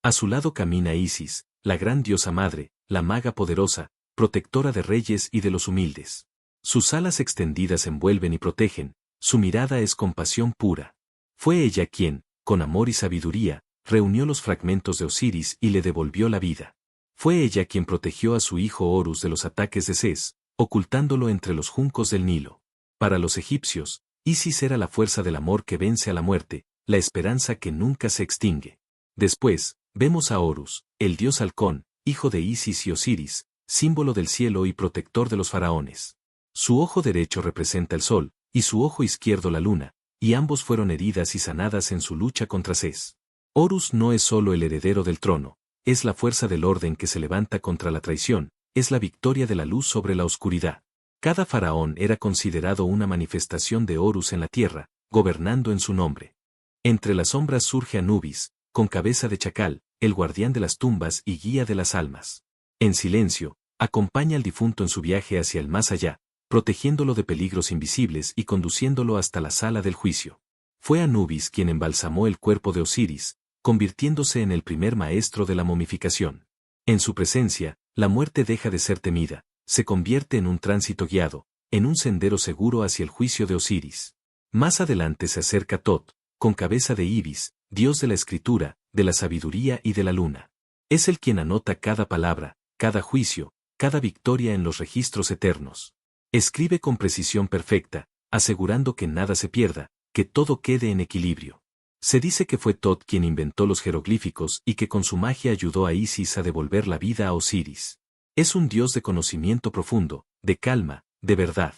A su lado camina Isis, la gran diosa madre, la maga poderosa, protectora de reyes y de los humildes. Sus alas extendidas envuelven y protegen, su mirada es compasión pura. Fue ella quien, con amor y sabiduría, reunió los fragmentos de Osiris y le devolvió la vida. Fue ella quien protegió a su hijo Horus de los ataques de Sés, ocultándolo entre los juncos del Nilo. Para los egipcios, Isis era la fuerza del amor que vence a la muerte, la esperanza que nunca se extingue. Después, vemos a Horus, el dios halcón, hijo de Isis y Osiris, símbolo del cielo y protector de los faraones. Su ojo derecho representa el sol, y su ojo izquierdo la luna, y ambos fueron heridas y sanadas en su lucha contra Sés. Horus no es solo el heredero del trono, es la fuerza del orden que se levanta contra la traición, es la victoria de la luz sobre la oscuridad. Cada faraón era considerado una manifestación de Horus en la tierra, gobernando en su nombre. Entre las sombras surge Anubis, con cabeza de chacal, el guardián de las tumbas y guía de las almas. En silencio, acompaña al difunto en su viaje hacia el más allá, protegiéndolo de peligros invisibles y conduciéndolo hasta la sala del juicio. Fue Anubis quien embalsamó el cuerpo de Osiris, convirtiéndose en el primer maestro de la momificación. En su presencia, la muerte deja de ser temida, se convierte en un tránsito guiado, en un sendero seguro hacia el juicio de Osiris. Más adelante se acerca Tot, con cabeza de ibis, dios de la escritura, de la sabiduría y de la luna. Es el quien anota cada palabra, cada juicio, cada victoria en los registros eternos. Escribe con precisión perfecta, asegurando que nada se pierda, que todo quede en equilibrio. Se dice que fue Tot quien inventó los jeroglíficos y que con su magia ayudó a Isis a devolver la vida a Osiris. Es un dios de conocimiento profundo, de calma, de verdad.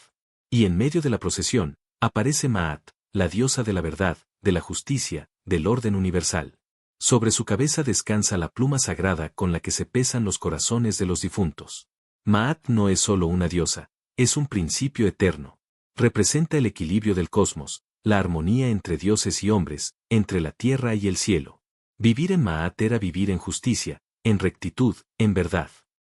Y en medio de la procesión, aparece Maat, la diosa de la verdad, de la justicia, del orden universal. Sobre su cabeza descansa la pluma sagrada con la que se pesan los corazones de los difuntos. Maat no es solo una diosa, es un principio eterno. Representa el equilibrio del cosmos, la armonía entre dioses y hombres, entre la tierra y el cielo. Vivir en Maat era vivir en justicia, en rectitud, en verdad.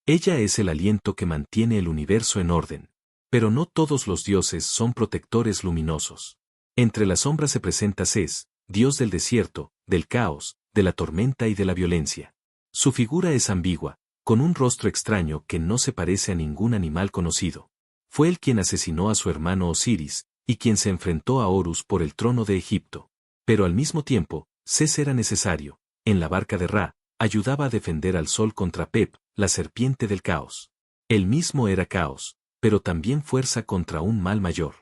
Ella es el aliento que mantiene el universo en orden. Pero no todos los dioses son protectores luminosos. Entre las sombras se presenta Ses, dios del desierto, del caos, de la tormenta y de la violencia. Su figura es ambigua, con un rostro extraño que no se parece a ningún animal conocido. Fue él quien asesinó a su hermano Osiris, y quien se enfrentó a Horus por el trono de Egipto. Pero al mismo tiempo, Ses era necesario. En la barca de Ra, ayudaba a defender al sol contra Pep, la serpiente del caos. Él mismo era caos, pero también fuerza contra un mal mayor.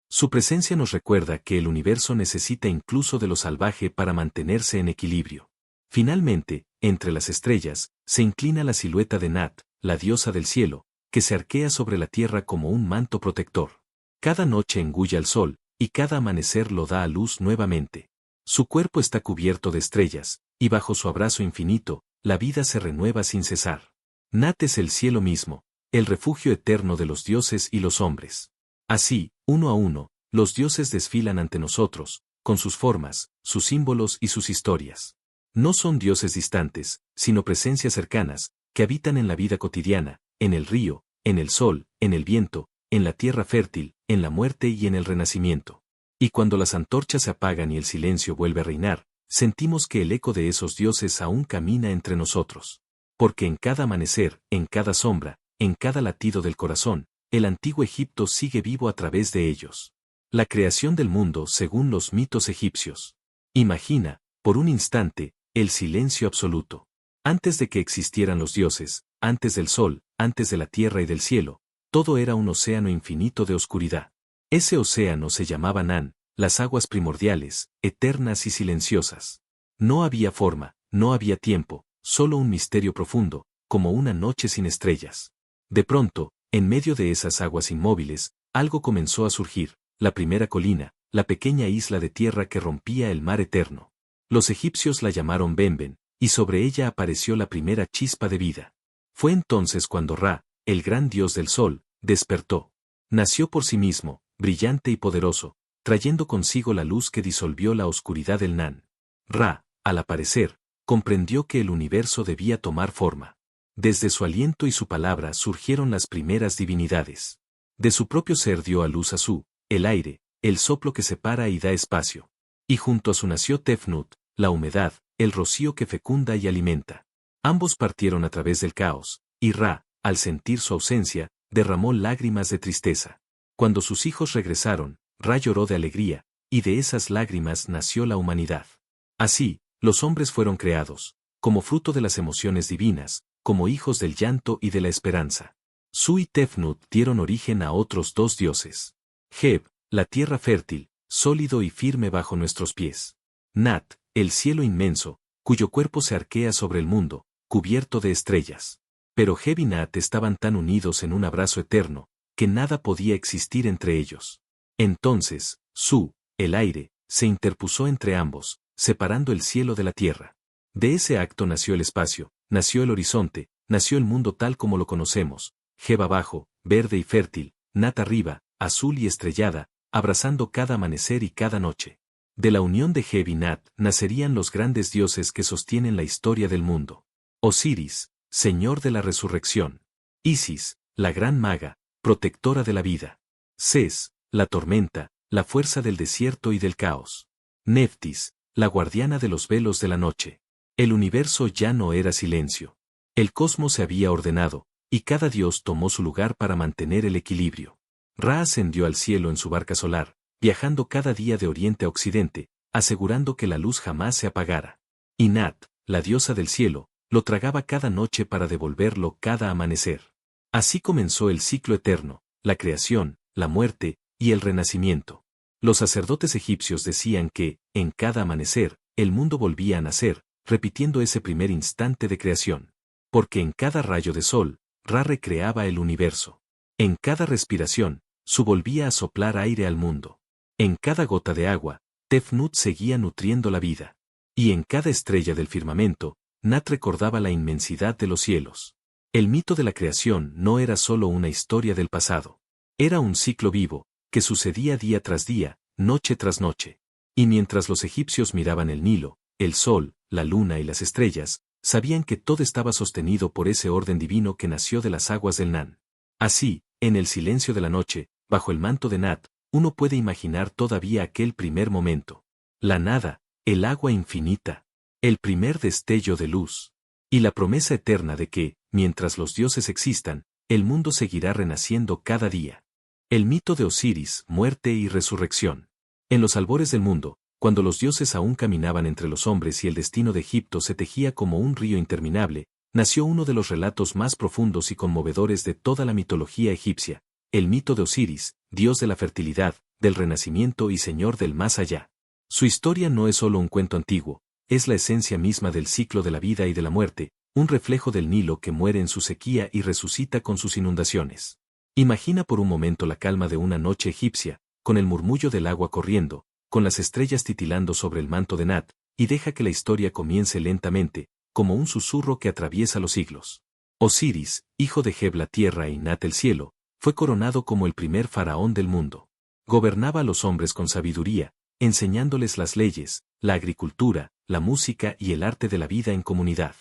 Su presencia nos recuerda que el universo necesita incluso de lo salvaje para mantenerse en equilibrio. Finalmente, entre las estrellas, se inclina la silueta de Nat, la diosa del cielo, que se arquea sobre la tierra como un manto protector. Cada noche engulla al sol, y cada amanecer lo da a luz nuevamente. Su cuerpo está cubierto de estrellas, y bajo su abrazo infinito, la vida se renueva sin cesar. Nat es el cielo mismo, el refugio eterno de los dioses y los hombres. Así, uno a uno, los dioses desfilan ante nosotros, con sus formas, sus símbolos y sus historias. No son dioses distantes, sino presencias cercanas, que habitan en la vida cotidiana, en el río, en el sol, en el viento, en la tierra fértil, en la muerte y en el renacimiento. Y cuando las antorchas se apagan y el silencio vuelve a reinar, sentimos que el eco de esos dioses aún camina entre nosotros. Porque en cada amanecer, en cada sombra, en cada latido del corazón, el antiguo Egipto sigue vivo a través de ellos. La creación del mundo según los mitos egipcios. Imagina, por un instante, el silencio absoluto. Antes de que existieran los dioses, antes del sol, antes de la tierra y del cielo, todo era un océano infinito de oscuridad. Ese océano se llamaba Nan, las aguas primordiales, eternas y silenciosas. No había forma, no había tiempo, solo un misterio profundo, como una noche sin estrellas. De pronto, en medio de esas aguas inmóviles, algo comenzó a surgir, la primera colina, la pequeña isla de tierra que rompía el mar eterno. Los egipcios la llamaron Benben, y sobre ella apareció la primera chispa de vida. Fue entonces cuando Ra, el gran dios del sol, despertó. Nació por sí mismo, brillante y poderoso, trayendo consigo la luz que disolvió la oscuridad del Nan. Ra, al aparecer, comprendió que el universo debía tomar forma. Desde su aliento y su palabra surgieron las primeras divinidades. De su propio ser dio a luz a Su, el aire, el soplo que separa y da espacio. Y junto a su nació Tefnut, la humedad, el rocío que fecunda y alimenta. Ambos partieron a través del caos, y Ra, al sentir su ausencia, derramó lágrimas de tristeza. Cuando sus hijos regresaron, Ra lloró de alegría, y de esas lágrimas nació la humanidad. Así, los hombres fueron creados, como fruto de las emociones divinas, como hijos del llanto y de la esperanza. Su y Tefnut dieron origen a otros dos dioses. Heb, la tierra fértil, sólido y firme bajo nuestros pies. Nat, el cielo inmenso, cuyo cuerpo se arquea sobre el mundo, cubierto de estrellas. Pero Heb y Nat estaban tan unidos en un abrazo eterno, que nada podía existir entre ellos. Entonces, Su, el aire, se interpuso entre ambos, separando el cielo de la tierra. De ese acto nació el espacio, nació el horizonte, nació el mundo tal como lo conocemos, Heb abajo, verde y fértil, Nat arriba, azul y estrellada, abrazando cada amanecer y cada noche. De la unión de Heb y Nat nacerían los grandes dioses que sostienen la historia del mundo. Osiris, señor de la resurrección. Isis, la gran maga, protectora de la vida. Ses, la tormenta, la fuerza del desierto y del caos. Neftis, la guardiana de los velos de la noche. El universo ya no era silencio. El cosmos se había ordenado, y cada dios tomó su lugar para mantener el equilibrio. Ra ascendió al cielo en su barca solar, viajando cada día de oriente a occidente, asegurando que la luz jamás se apagara. Y Nat, la diosa del cielo, lo tragaba cada noche para devolverlo cada amanecer. Así comenzó el ciclo eterno, la creación, la muerte y el renacimiento. Los sacerdotes egipcios decían que, en cada amanecer, el mundo volvía a nacer, repitiendo ese primer instante de creación. Porque en cada rayo de sol, Ra recreaba el universo. En cada respiración, Su volvía a soplar aire al mundo. En cada gota de agua, Tefnut seguía nutriendo la vida. Y en cada estrella del firmamento, Nat recordaba la inmensidad de los cielos. El mito de la creación no era solo una historia del pasado. Era un ciclo vivo, que sucedía día tras día, noche tras noche. Y mientras los egipcios miraban el Nilo, el sol, la luna y las estrellas, sabían que todo estaba sostenido por ese orden divino que nació de las aguas del Nan. Así, en el silencio de la noche, bajo el manto de Nat, uno puede imaginar todavía aquel primer momento. La nada, el agua infinita, el primer destello de luz. Y la promesa eterna de que, mientras los dioses existan, el mundo seguirá renaciendo cada día. El mito de Osiris, muerte y resurrección. En los albores del mundo, cuando los dioses aún caminaban entre los hombres y el destino de Egipto se tejía como un río interminable, nació uno de los relatos más profundos y conmovedores de toda la mitología egipcia, el mito de Osiris, dios de la fertilidad, del renacimiento y señor del más allá. Su historia no es solo un cuento antiguo, es la esencia misma del ciclo de la vida y de la muerte, un reflejo del Nilo que muere en su sequía y resucita con sus inundaciones. Imagina por un momento la calma de una noche egipcia, con el murmullo del agua corriendo, con las estrellas titilando sobre el manto de Nat, y deja que la historia comience lentamente, como un susurro que atraviesa los siglos. Osiris, hijo de Geb la tierra y Nat el cielo, fue coronado como el primer faraón del mundo. Gobernaba a los hombres con sabiduría, enseñándoles las leyes, la agricultura, la música y el arte de la vida en comunidad.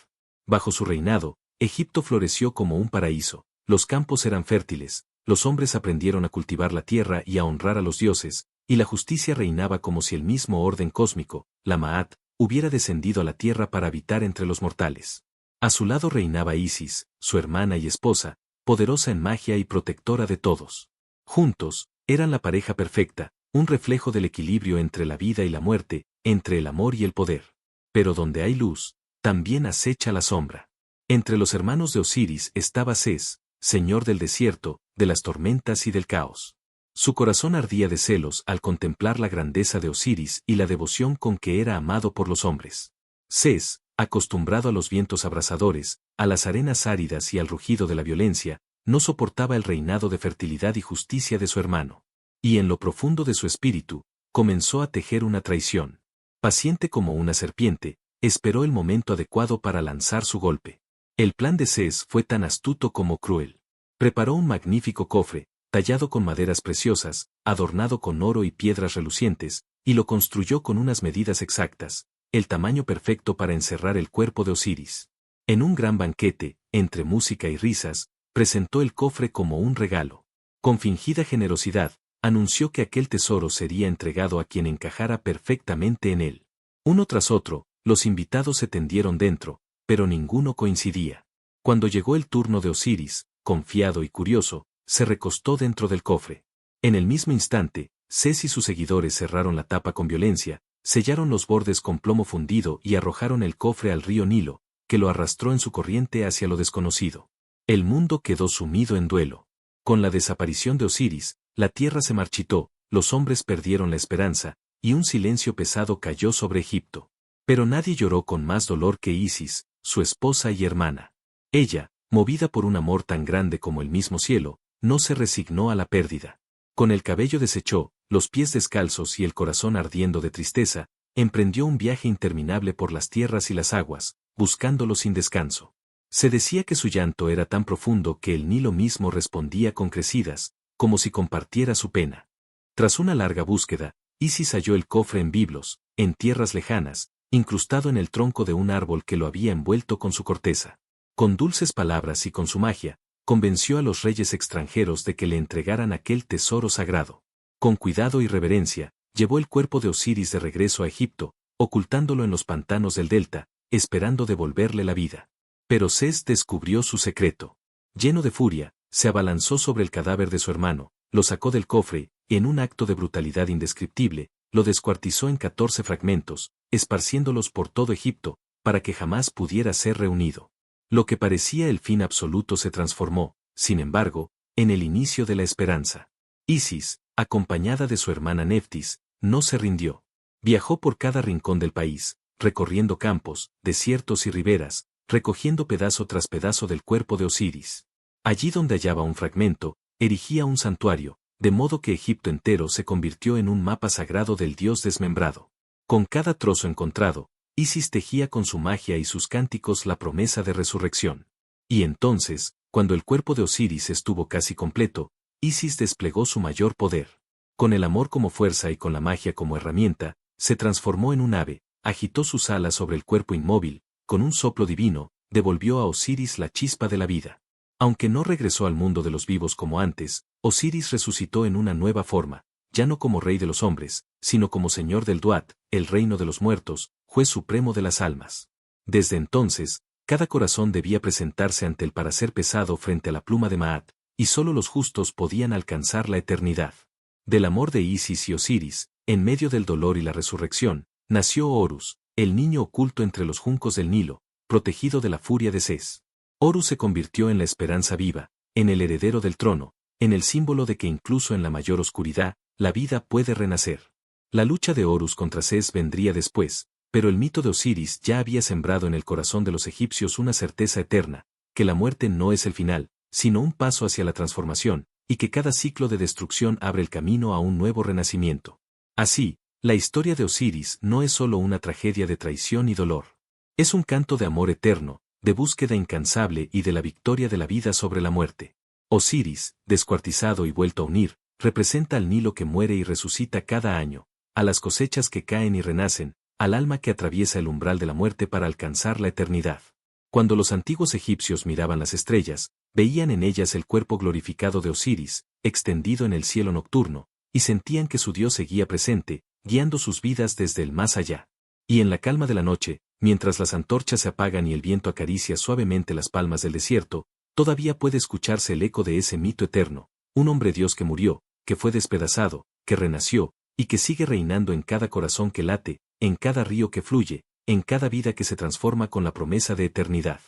Bajo su reinado, Egipto floreció como un paraíso, los campos eran fértiles, los hombres aprendieron a cultivar la tierra y a honrar a los dioses, y la justicia reinaba como si el mismo orden cósmico, la Ma'at, hubiera descendido a la tierra para habitar entre los mortales. A su lado reinaba Isis, su hermana y esposa, poderosa en magia y protectora de todos. Juntos, eran la pareja perfecta, un reflejo del equilibrio entre la vida y la muerte, entre el amor y el poder. Pero donde hay luz, también acecha la sombra. Entre los hermanos de Osiris estaba Ses, señor del desierto, de las tormentas y del caos. Su corazón ardía de celos al contemplar la grandeza de Osiris y la devoción con que era amado por los hombres. Ses, acostumbrado a los vientos abrasadores, a las arenas áridas y al rugido de la violencia, no soportaba el reinado de fertilidad y justicia de su hermano. Y en lo profundo de su espíritu, comenzó a tejer una traición. Paciente como una serpiente, esperó el momento adecuado para lanzar su golpe. El plan de Ses fue tan astuto como cruel. Preparó un magnífico cofre, tallado con maderas preciosas, adornado con oro y piedras relucientes, y lo construyó con unas medidas exactas, el tamaño perfecto para encerrar el cuerpo de Osiris. En un gran banquete, entre música y risas, presentó el cofre como un regalo. Con fingida generosidad, anunció que aquel tesoro sería entregado a quien encajara perfectamente en él. Uno tras otro, los invitados se tendieron dentro, pero ninguno coincidía. Cuando llegó el turno de Osiris, confiado y curioso, se recostó dentro del cofre. En el mismo instante, Ses y sus seguidores cerraron la tapa con violencia, sellaron los bordes con plomo fundido y arrojaron el cofre al río Nilo, que lo arrastró en su corriente hacia lo desconocido. El mundo quedó sumido en duelo. Con la desaparición de Osiris, la tierra se marchitó, los hombres perdieron la esperanza, y un silencio pesado cayó sobre Egipto. Pero nadie lloró con más dolor que Isis, su esposa y hermana. Ella, movida por un amor tan grande como el mismo cielo, no se resignó a la pérdida. Con el cabello deshecho, los pies descalzos y el corazón ardiendo de tristeza, emprendió un viaje interminable por las tierras y las aguas, buscándolo sin descanso. Se decía que su llanto era tan profundo que el Nilo mismo respondía con crecidas, como si compartiera su pena. Tras una larga búsqueda, Isis halló el cofre en Biblos, en tierras lejanas, incrustado en el tronco de un árbol que lo había envuelto con su corteza. Con dulces palabras y con su magia, convenció a los reyes extranjeros de que le entregaran aquel tesoro sagrado. Con cuidado y reverencia, llevó el cuerpo de Osiris de regreso a Egipto, ocultándolo en los pantanos del delta, esperando devolverle la vida. Pero Ses descubrió su secreto. Lleno de furia, se abalanzó sobre el cadáver de su hermano, lo sacó del cofre, y en un acto de brutalidad indescriptible, lo descuartizó en 14 fragmentos, esparciéndolos por todo Egipto, para que jamás pudiera ser reunido. Lo que parecía el fin absoluto se transformó, sin embargo, en el inicio de la esperanza. Isis, acompañada de su hermana Neftis, no se rindió. Viajó por cada rincón del país, recorriendo campos, desiertos y riberas, recogiendo pedazo tras pedazo del cuerpo de Osiris. Allí donde hallaba un fragmento, erigía un santuario, de modo que Egipto entero se convirtió en un mapa sagrado del dios desmembrado. Con cada trozo encontrado, Isis tejía con su magia y sus cánticos la promesa de resurrección. Y entonces, cuando el cuerpo de Osiris estuvo casi completo, Isis desplegó su mayor poder. Con el amor como fuerza y con la magia como herramienta, se transformó en un ave, agitó sus alas sobre el cuerpo inmóvil, con un soplo divino, devolvió a Osiris la chispa de la vida. Aunque no regresó al mundo de los vivos como antes, Osiris resucitó en una nueva forma, ya no como rey de los hombres, sino como señor del Duat, el reino de los muertos, juez supremo de las almas. Desde entonces, cada corazón debía presentarse ante él para ser pesado frente a la pluma de Maat, y solo los justos podían alcanzar la eternidad. Del amor de Isis y Osiris, en medio del dolor y la resurrección, nació Horus, el niño oculto entre los juncos del Nilo, protegido de la furia de Ses. Horus se convirtió en la esperanza viva, en el heredero del trono, en el símbolo de que incluso en la mayor oscuridad, la vida puede renacer. La lucha de Horus contra Ses vendría después, pero el mito de Osiris ya había sembrado en el corazón de los egipcios una certeza eterna, que la muerte no es el final, sino un paso hacia la transformación, y que cada ciclo de destrucción abre el camino a un nuevo renacimiento. Así, la historia de Osiris no es solo una tragedia de traición y dolor. Es un canto de amor eterno, de búsqueda incansable y de la victoria de la vida sobre la muerte. Osiris, descuartizado y vuelto a unir, representa al Nilo que muere y resucita cada año, a las cosechas que caen y renacen, al alma que atraviesa el umbral de la muerte para alcanzar la eternidad. Cuando los antiguos egipcios miraban las estrellas, veían en ellas el cuerpo glorificado de Osiris, extendido en el cielo nocturno, y sentían que su dios seguía presente, guiando sus vidas desde el más allá. Y en la calma de la noche, mientras las antorchas se apagan y el viento acaricia suavemente las palmas del desierto, todavía puede escucharse el eco de ese mito eterno, un hombre Dios que murió, que fue despedazado, que renació, y que sigue reinando en cada corazón que late, en cada río que fluye, en cada vida que se transforma con la promesa de eternidad.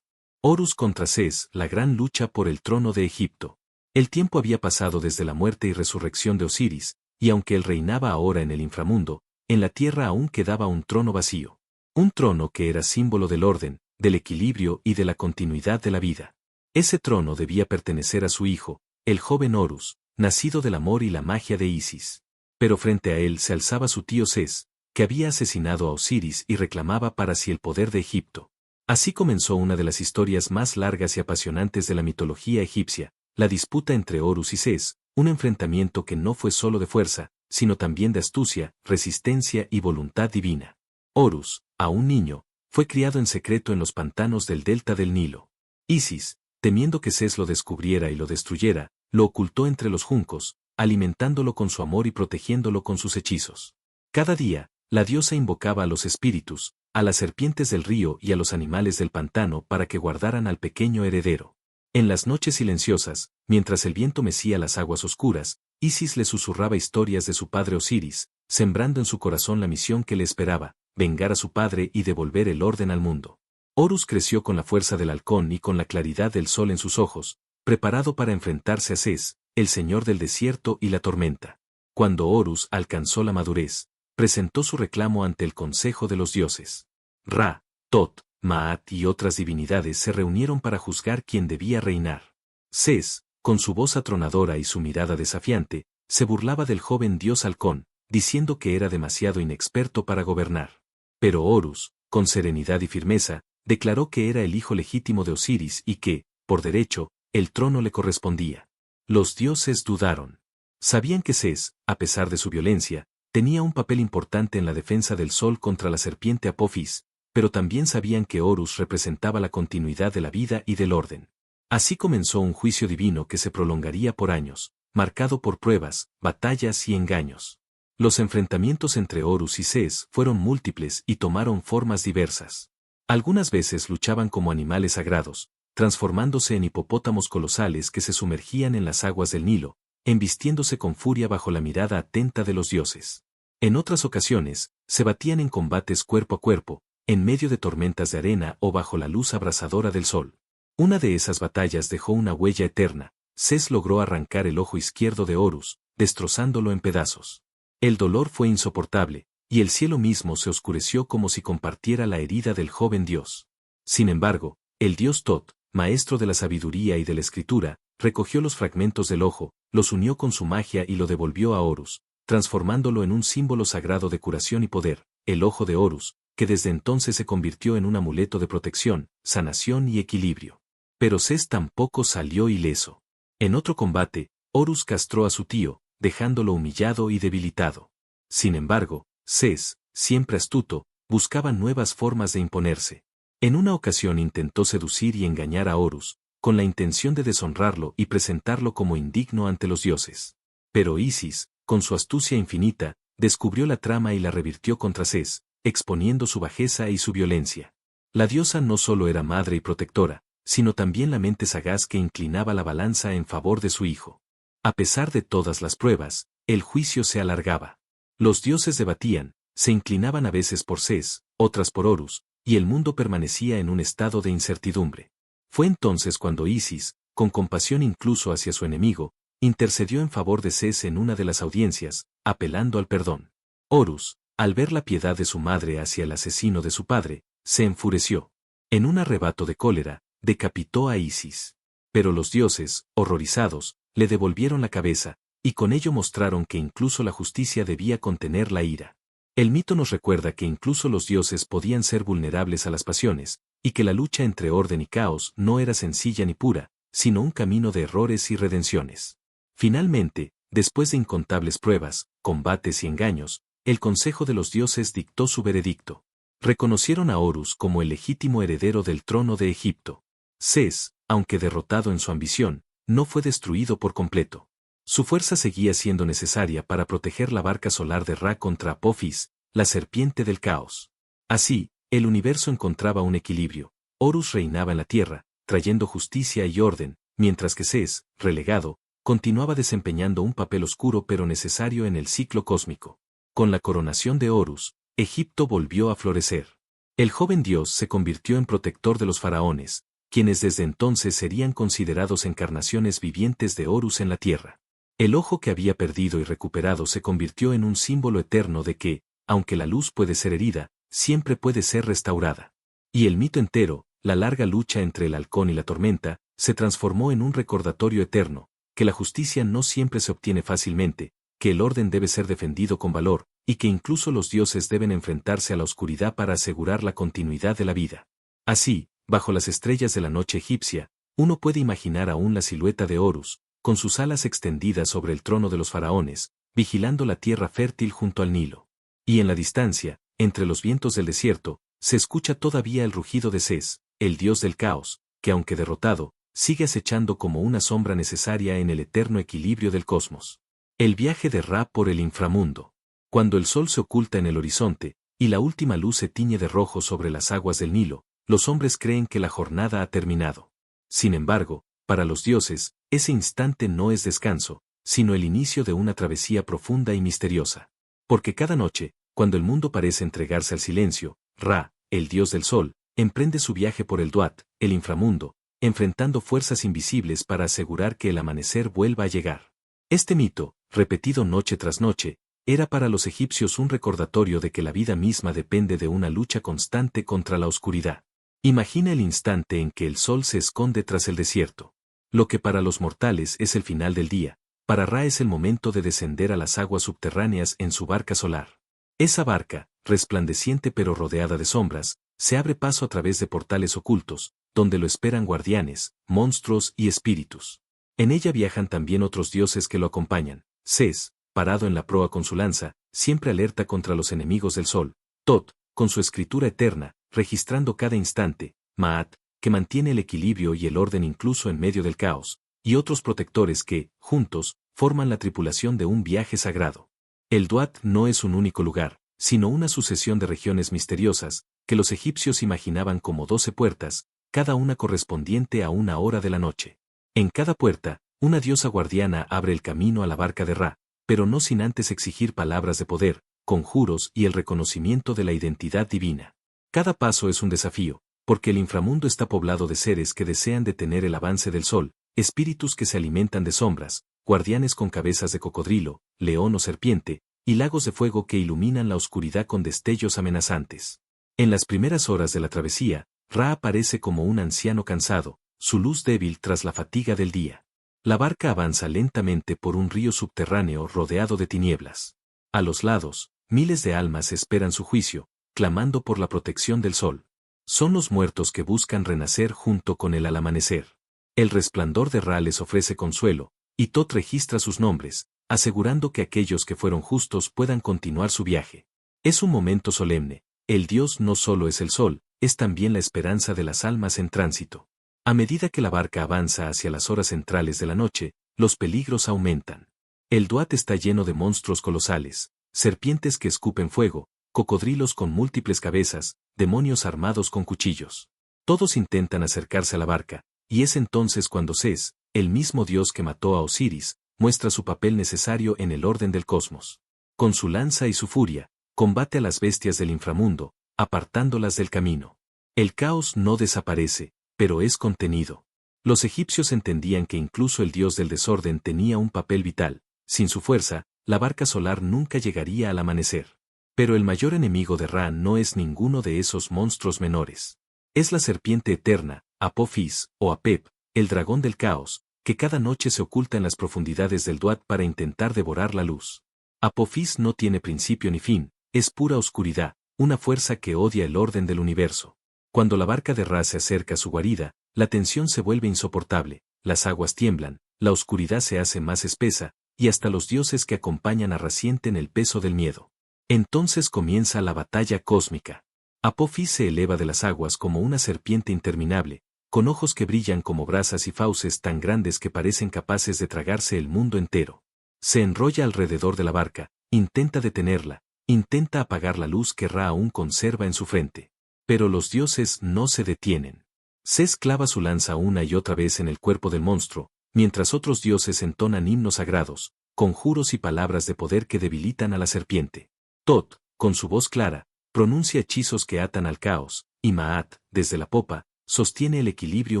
Horus contra Ses, la gran lucha por el trono de Egipto. El tiempo había pasado desde la muerte y resurrección de Osiris, y aunque él reinaba ahora en el inframundo, en la tierra aún quedaba un trono vacío. Un trono que era símbolo del orden, del equilibrio y de la continuidad de la vida. Ese trono debía pertenecer a su hijo, el joven Horus, nacido del amor y la magia de Isis. Pero frente a él se alzaba su tío Ses, que había asesinado a Osiris y reclamaba para sí el poder de Egipto. Así comenzó una de las historias más largas y apasionantes de la mitología egipcia, la disputa entre Horus y Ses, un enfrentamiento que no fue solo de fuerza, sino también de astucia, resistencia y voluntad divina. Horus, aún niño, fue criado en secreto en los pantanos del delta del Nilo. Isis, temiendo que Ses lo descubriera y lo destruyera, lo ocultó entre los juncos, alimentándolo con su amor y protegiéndolo con sus hechizos. Cada día, la diosa invocaba a los espíritus, a las serpientes del río y a los animales del pantano para que guardaran al pequeño heredero. En las noches silenciosas, mientras el viento mecía las aguas oscuras, Isis le susurraba historias de su padre Osiris, sembrando en su corazón la misión que le esperaba, vengar a su padre y devolver el orden al mundo. Horus creció con la fuerza del halcón y con la claridad del sol en sus ojos, preparado para enfrentarse a Ses, el señor del desierto y la tormenta. Cuando Horus alcanzó la madurez, presentó su reclamo ante el consejo de los dioses. Ra, Tot, Maat y otras divinidades se reunieron para juzgar quién debía reinar. Ses, con su voz atronadora y su mirada desafiante, se burlaba del joven dios halcón, diciendo que era demasiado inexperto para gobernar. Pero Horus, con serenidad y firmeza, declaró que era el hijo legítimo de Osiris y que, por derecho, el trono le correspondía. Los dioses dudaron. Sabían que Ses, a pesar de su violencia, tenía un papel importante en la defensa del sol contra la serpiente Apophis, pero también sabían que Horus representaba la continuidad de la vida y del orden. Así comenzó un juicio divino que se prolongaría por años, marcado por pruebas, batallas y engaños. Los enfrentamientos entre Horus y Ses fueron múltiples y tomaron formas diversas. Algunas veces luchaban como animales sagrados, transformándose en hipopótamos colosales que se sumergían en las aguas del Nilo, embistiéndose con furia bajo la mirada atenta de los dioses. En otras ocasiones, se batían en combates cuerpo a cuerpo, en medio de tormentas de arena o bajo la luz abrasadora del sol. Una de esas batallas dejó una huella eterna. Ses logró arrancar el ojo izquierdo de Horus, destrozándolo en pedazos. El dolor fue insoportable, y el cielo mismo se oscureció como si compartiera la herida del joven dios. Sin embargo, el dios Tot, maestro de la sabiduría y de la escritura, recogió los fragmentos del ojo, los unió con su magia y lo devolvió a Horus, transformándolo en un símbolo sagrado de curación y poder, el ojo de Horus, que desde entonces se convirtió en un amuleto de protección, sanación y equilibrio. Pero Ses tampoco salió ileso. En otro combate, Horus castró a su tío, dejándolo humillado y debilitado. Sin embargo, Ses, siempre astuto, buscaba nuevas formas de imponerse. En una ocasión intentó seducir y engañar a Horus, con la intención de deshonrarlo y presentarlo como indigno ante los dioses. Pero Isis, con su astucia infinita, descubrió la trama y la revirtió contra Ses, exponiendo su bajeza y su violencia. La diosa no solo era madre y protectora, sino también la mente sagaz que inclinaba la balanza en favor de su hijo. A pesar de todas las pruebas, el juicio se alargaba. Los dioses debatían, se inclinaban a veces por Ses, otras por Horus, y el mundo permanecía en un estado de incertidumbre. Fue entonces cuando Isis, con compasión incluso hacia su enemigo, intercedió en favor de Ses en una de las audiencias, apelando al perdón. Horus, al ver la piedad de su madre hacia el asesino de su padre, se enfureció. En un arrebato de cólera, decapitó a Isis. Pero los dioses, horrorizados, le devolvieron la cabeza, y con ello mostraron que incluso la justicia debía contener la ira. El mito nos recuerda que incluso los dioses podían ser vulnerables a las pasiones, y que la lucha entre orden y caos no era sencilla ni pura, sino un camino de errores y redenciones. Finalmente, después de incontables pruebas, combates y engaños, el Consejo de los Dioses dictó su veredicto. Reconocieron a Horus como el legítimo heredero del trono de Egipto. Ses, aunque derrotado en su ambición, no fue destruido por completo. Su fuerza seguía siendo necesaria para proteger la barca solar de Ra contra Apophis, la serpiente del caos. Así, el universo encontraba un equilibrio. Horus reinaba en la tierra, trayendo justicia y orden, mientras que Ses, relegado, continuaba desempeñando un papel oscuro pero necesario en el ciclo cósmico. Con la coronación de Horus, Egipto volvió a florecer. El joven dios se convirtió en protector de los faraones, quienes desde entonces serían considerados encarnaciones vivientes de Horus en la tierra. El ojo que había perdido y recuperado se convirtió en un símbolo eterno de que, aunque la luz puede ser herida, siempre puede ser restaurada. Y el mito entero, la larga lucha entre el halcón y la tormenta, se transformó en un recordatorio eterno, que la justicia no siempre se obtiene fácilmente, que el orden debe ser defendido con valor, y que incluso los dioses deben enfrentarse a la oscuridad para asegurar la continuidad de la vida. Así, bajo las estrellas de la noche egipcia, uno puede imaginar aún la silueta de Horus, con sus alas extendidas sobre el trono de los faraones, vigilando la tierra fértil junto al Nilo. Y en la distancia, entre los vientos del desierto, se escucha todavía el rugido de Ses, el dios del caos, que aunque derrotado, sigue acechando como una sombra necesaria en el eterno equilibrio del cosmos. El viaje de Ra por el inframundo. Cuando el sol se oculta en el horizonte, y la última luz se tiñe de rojo sobre las aguas del Nilo, los hombres creen que la jornada ha terminado. Sin embargo, para los dioses, ese instante no es descanso, sino el inicio de una travesía profunda y misteriosa. Porque cada noche, cuando el mundo parece entregarse al silencio, Ra, el dios del sol, emprende su viaje por el Duat, el inframundo, enfrentando fuerzas invisibles para asegurar que el amanecer vuelva a llegar. Este mito, repetido noche tras noche, era para los egipcios un recordatorio de que la vida misma depende de una lucha constante contra la oscuridad. Imagina el instante en que el sol se esconde tras el desierto. Lo que para los mortales es el final del día, para Ra es el momento de descender a las aguas subterráneas en su barca solar. Esa barca, resplandeciente pero rodeada de sombras, se abre paso a través de portales ocultos, donde lo esperan guardianes, monstruos y espíritus. En ella viajan también otros dioses que lo acompañan. Ses, parado en la proa con su lanza, siempre alerta contra los enemigos del sol. Tot, con su escritura eterna, registrando cada instante. Maat, que mantiene el equilibrio y el orden incluso en medio del caos. Y otros protectores que, juntos, forman la tripulación de un viaje sagrado. El Duat no es un único lugar, sino una sucesión de regiones misteriosas, que los egipcios imaginaban como 12 puertas, cada una correspondiente a una hora de la noche. En cada puerta, una diosa guardiana abre el camino a la barca de Ra, pero no sin antes exigir palabras de poder, conjuros y el reconocimiento de la identidad divina. Cada paso es un desafío, porque el inframundo está poblado de seres que desean detener el avance del sol, espíritus que se alimentan de sombras, guardianes con cabezas de cocodrilo, león o serpiente, y lagos de fuego que iluminan la oscuridad con destellos amenazantes. En las primeras horas de la travesía, Ra aparece como un anciano cansado, su luz débil tras la fatiga del día. La barca avanza lentamente por un río subterráneo rodeado de tinieblas. A los lados, miles de almas esperan su juicio, clamando por la protección del sol. Son los muertos que buscan renacer junto con él al amanecer. El resplandor de Ra les ofrece consuelo, y Tot registra sus nombres, asegurando que aquellos que fueron justos puedan continuar su viaje. Es un momento solemne. El Dios no solo es el sol, es también la esperanza de las almas en tránsito. A medida que la barca avanza hacia las horas centrales de la noche, los peligros aumentan. El Duat está lleno de monstruos colosales, serpientes que escupen fuego, cocodrilos con múltiples cabezas, demonios armados con cuchillos. Todos intentan acercarse a la barca, y es entonces cuando Ses, el mismo dios que mató a Osiris, muestra su papel necesario en el orden del cosmos. Con su lanza y su furia, combate a las bestias del inframundo, apartándolas del camino. El caos no desaparece, pero es contenido. Los egipcios entendían que incluso el dios del desorden tenía un papel vital. Sin su fuerza, la barca solar nunca llegaría al amanecer. Pero el mayor enemigo de Ra no es ninguno de esos monstruos menores. Es la serpiente eterna, Apophis, o Apep, el dragón del caos, que cada noche se oculta en las profundidades del Duat para intentar devorar la luz. Apophis no tiene principio ni fin, es pura oscuridad, una fuerza que odia el orden del universo. Cuando la barca de Ra se acerca a su guarida, la tensión se vuelve insoportable, las aguas tiemblan, la oscuridad se hace más espesa, y hasta los dioses que acompañan a Ra sienten el peso del miedo. Entonces comienza la batalla cósmica. Apophis se eleva de las aguas como una serpiente interminable, con ojos que brillan como brasas y fauces tan grandes que parecen capaces de tragarse el mundo entero. Se enrolla alrededor de la barca, intenta detenerla, intenta apagar la luz que Ra aún conserva en su frente. Pero los dioses no se detienen. Ses clava su lanza una y otra vez en el cuerpo del monstruo, mientras otros dioses entonan himnos sagrados, conjuros y palabras de poder que debilitan a la serpiente. Tot, con su voz clara, pronuncia hechizos que atan al caos, y Maat, desde la popa, sostiene el equilibrio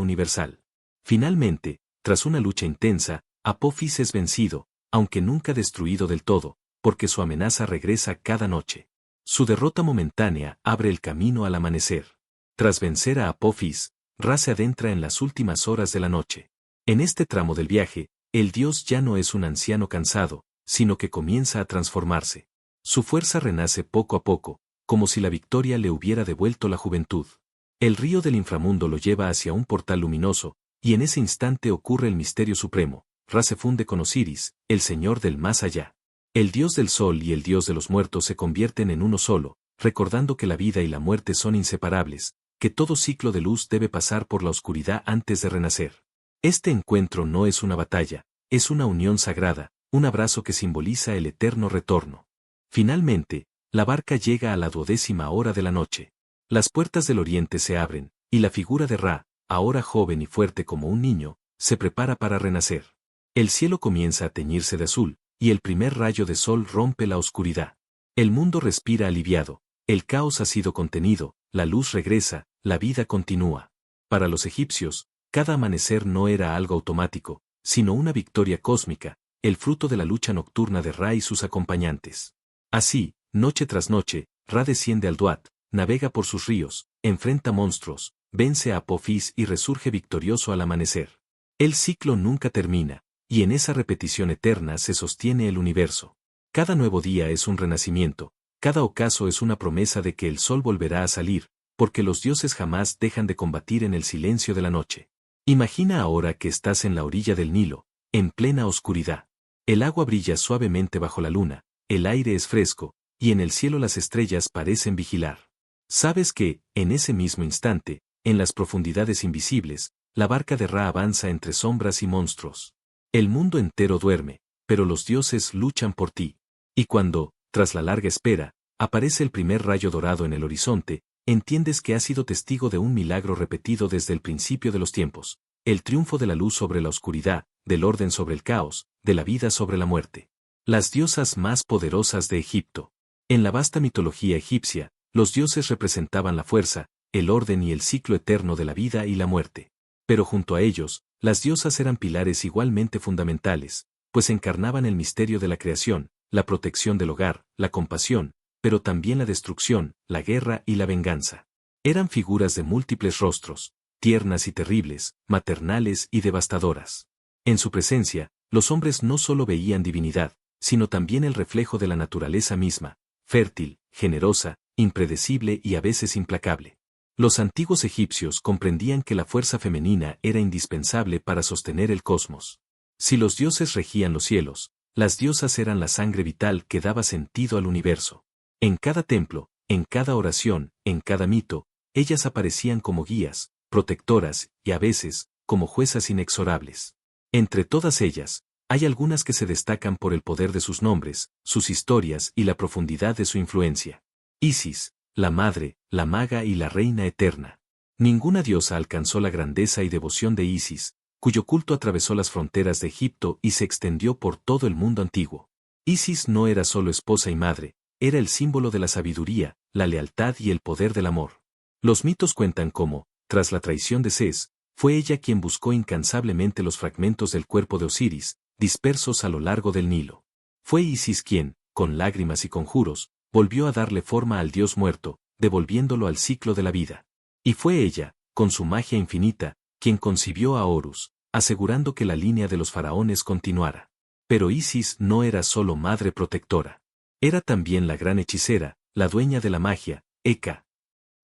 universal. Finalmente, tras una lucha intensa, Apophis es vencido, aunque nunca destruido del todo, porque su amenaza regresa cada noche. Su derrota momentánea abre el camino al amanecer. Tras vencer a Apophis, Ra se adentra en las últimas horas de la noche. En este tramo del viaje, el dios ya no es un anciano cansado, sino que comienza a transformarse. Su fuerza renace poco a poco, como si la victoria le hubiera devuelto la juventud. El río del inframundo lo lleva hacia un portal luminoso, y en ese instante ocurre el misterio supremo. Ra se funde con Osiris, el señor del más allá. El dios del sol y el dios de los muertos se convierten en uno solo, recordando que la vida y la muerte son inseparables, que todo ciclo de luz debe pasar por la oscuridad antes de renacer. Este encuentro no es una batalla, es una unión sagrada, un abrazo que simboliza el eterno retorno. Finalmente, la barca llega a la 12ª hora de la noche. Las puertas del oriente se abren, y la figura de Ra, ahora joven y fuerte como un niño, se prepara para renacer. El cielo comienza a teñirse de azul, y el primer rayo de sol rompe la oscuridad. El mundo respira aliviado, el caos ha sido contenido, la luz regresa, la vida continúa. Para los egipcios, cada amanecer no era algo automático, sino una victoria cósmica, el fruto de la lucha nocturna de Ra y sus acompañantes. Así, noche tras noche, Ra desciende al Duat, navega por sus ríos, enfrenta monstruos, vence a Apophis y resurge victorioso al amanecer. El ciclo nunca termina, y en esa repetición eterna se sostiene el universo. Cada nuevo día es un renacimiento, cada ocaso es una promesa de que el sol volverá a salir, porque los dioses jamás dejan de combatir en el silencio de la noche. Imagina ahora que estás en la orilla del Nilo, en plena oscuridad. El agua brilla suavemente bajo la luna, el aire es fresco, y en el cielo las estrellas parecen vigilar. Sabes que, en ese mismo instante, en las profundidades invisibles, la barca de Ra avanza entre sombras y monstruos. El mundo entero duerme, pero los dioses luchan por ti. Y cuando, tras la larga espera, aparece el primer rayo dorado en el horizonte, entiendes que has sido testigo de un milagro repetido desde el principio de los tiempos, el triunfo de la luz sobre la oscuridad, del orden sobre el caos, de la vida sobre la muerte. Las diosas más poderosas de Egipto. En la vasta mitología egipcia, los dioses representaban la fuerza, el orden y el ciclo eterno de la vida y la muerte. Pero junto a ellos, las diosas eran pilares igualmente fundamentales, pues encarnaban el misterio de la creación, la protección del hogar, la compasión, pero también la destrucción, la guerra y la venganza. Eran figuras de múltiples rostros, tiernas y terribles, maternales y devastadoras. En su presencia, los hombres no solo veían divinidad, sino también el reflejo de la naturaleza misma, fértil, generosa, impredecible y a veces implacable. Los antiguos egipcios comprendían que la fuerza femenina era indispensable para sostener el cosmos. Si los dioses regían los cielos, las diosas eran la sangre vital que daba sentido al universo. En cada templo, en cada oración, en cada mito, ellas aparecían como guías, protectoras, y a veces, como juezas inexorables. Entre todas ellas, hay algunas que se destacan por el poder de sus nombres, sus historias y la profundidad de su influencia. Isis, la madre, la maga y la reina eterna. Ninguna diosa alcanzó la grandeza y devoción de Isis, cuyo culto atravesó las fronteras de Egipto y se extendió por todo el mundo antiguo. Isis no era solo esposa y madre, era el símbolo de la sabiduría, la lealtad y el poder del amor. Los mitos cuentan cómo, tras la traición de Sés, fue ella quien buscó incansablemente los fragmentos del cuerpo de Osiris, dispersos a lo largo del Nilo. Fue Isis quien, con lágrimas y conjuros, volvió a darle forma al dios muerto, devolviéndolo al ciclo de la vida. Y fue ella, con su magia infinita, quien concibió a Horus, asegurando que la línea de los faraones continuara. Pero Isis no era solo madre protectora. Era también la gran hechicera, la dueña de la magia, Heka.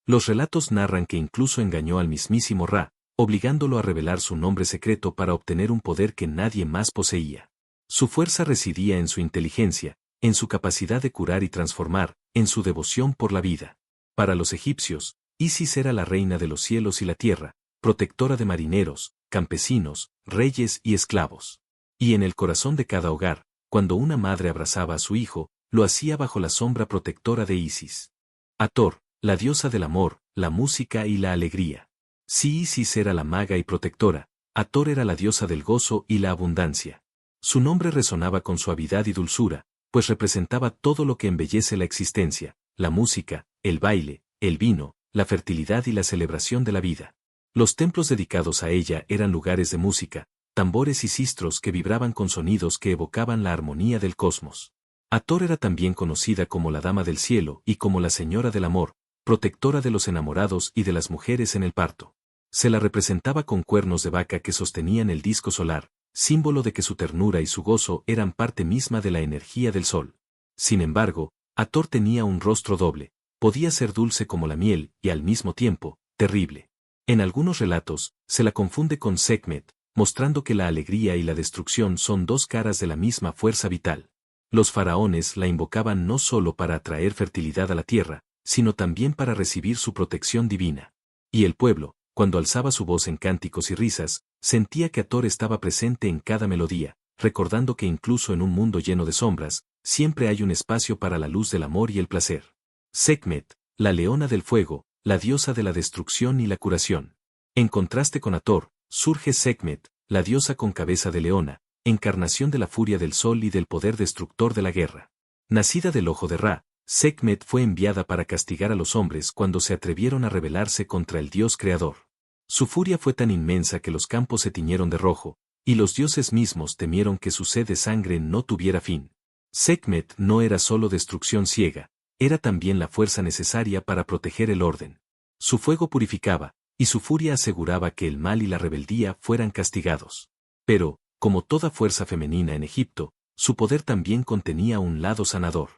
Los relatos narran que incluso engañó al mismísimo Ra, obligándolo a revelar su nombre secreto para obtener un poder que nadie más poseía. Su fuerza residía en su inteligencia, en su capacidad de curar y transformar, en su devoción por la vida. Para los egipcios, Isis era la reina de los cielos y la tierra, protectora de marineros, campesinos, reyes y esclavos. Y en el corazón de cada hogar, cuando una madre abrazaba a su hijo, lo hacía bajo la sombra protectora de Isis. Hathor, la diosa del amor, la música y la alegría. Si Isis era la maga y protectora, Hathor era la diosa del gozo y la abundancia. Su nombre resonaba con suavidad y dulzura, pues representaba todo lo que embellece la existencia, la música, el baile, el vino, la fertilidad y la celebración de la vida. Los templos dedicados a ella eran lugares de música, tambores y sistros que vibraban con sonidos que evocaban la armonía del cosmos. Hathor era también conocida como la Dama del Cielo y como la Señora del Amor, protectora de los enamorados y de las mujeres en el parto. Se la representaba con cuernos de vaca que sostenían el disco solar, símbolo de que su ternura y su gozo eran parte misma de la energía del sol. Sin embargo, Hathor tenía un rostro doble, podía ser dulce como la miel y al mismo tiempo, terrible. En algunos relatos, se la confunde con Sekhmet, mostrando que la alegría y la destrucción son dos caras de la misma fuerza vital. Los faraones la invocaban no solo para atraer fertilidad a la tierra, sino también para recibir su protección divina. Y el pueblo, cuando alzaba su voz en cánticos y risas, sentía que Hathor estaba presente en cada melodía, recordando que incluso en un mundo lleno de sombras, siempre hay un espacio para la luz del amor y el placer. Sekhmet, la leona del fuego, la diosa de la destrucción y la curación. En contraste con Hathor, surge Sekhmet, la diosa con cabeza de leona, encarnación de la furia del sol y del poder destructor de la guerra. Nacida del ojo de Ra, Sekhmet fue enviada para castigar a los hombres cuando se atrevieron a rebelarse contra el dios creador. Su furia fue tan inmensa que los campos se tiñeron de rojo, y los dioses mismos temieron que su sed de sangre no tuviera fin. Sekhmet no era solo destrucción ciega, era también la fuerza necesaria para proteger el orden. Su fuego purificaba, y su furia aseguraba que el mal y la rebeldía fueran castigados. Pero, como toda fuerza femenina en Egipto, su poder también contenía un lado sanador.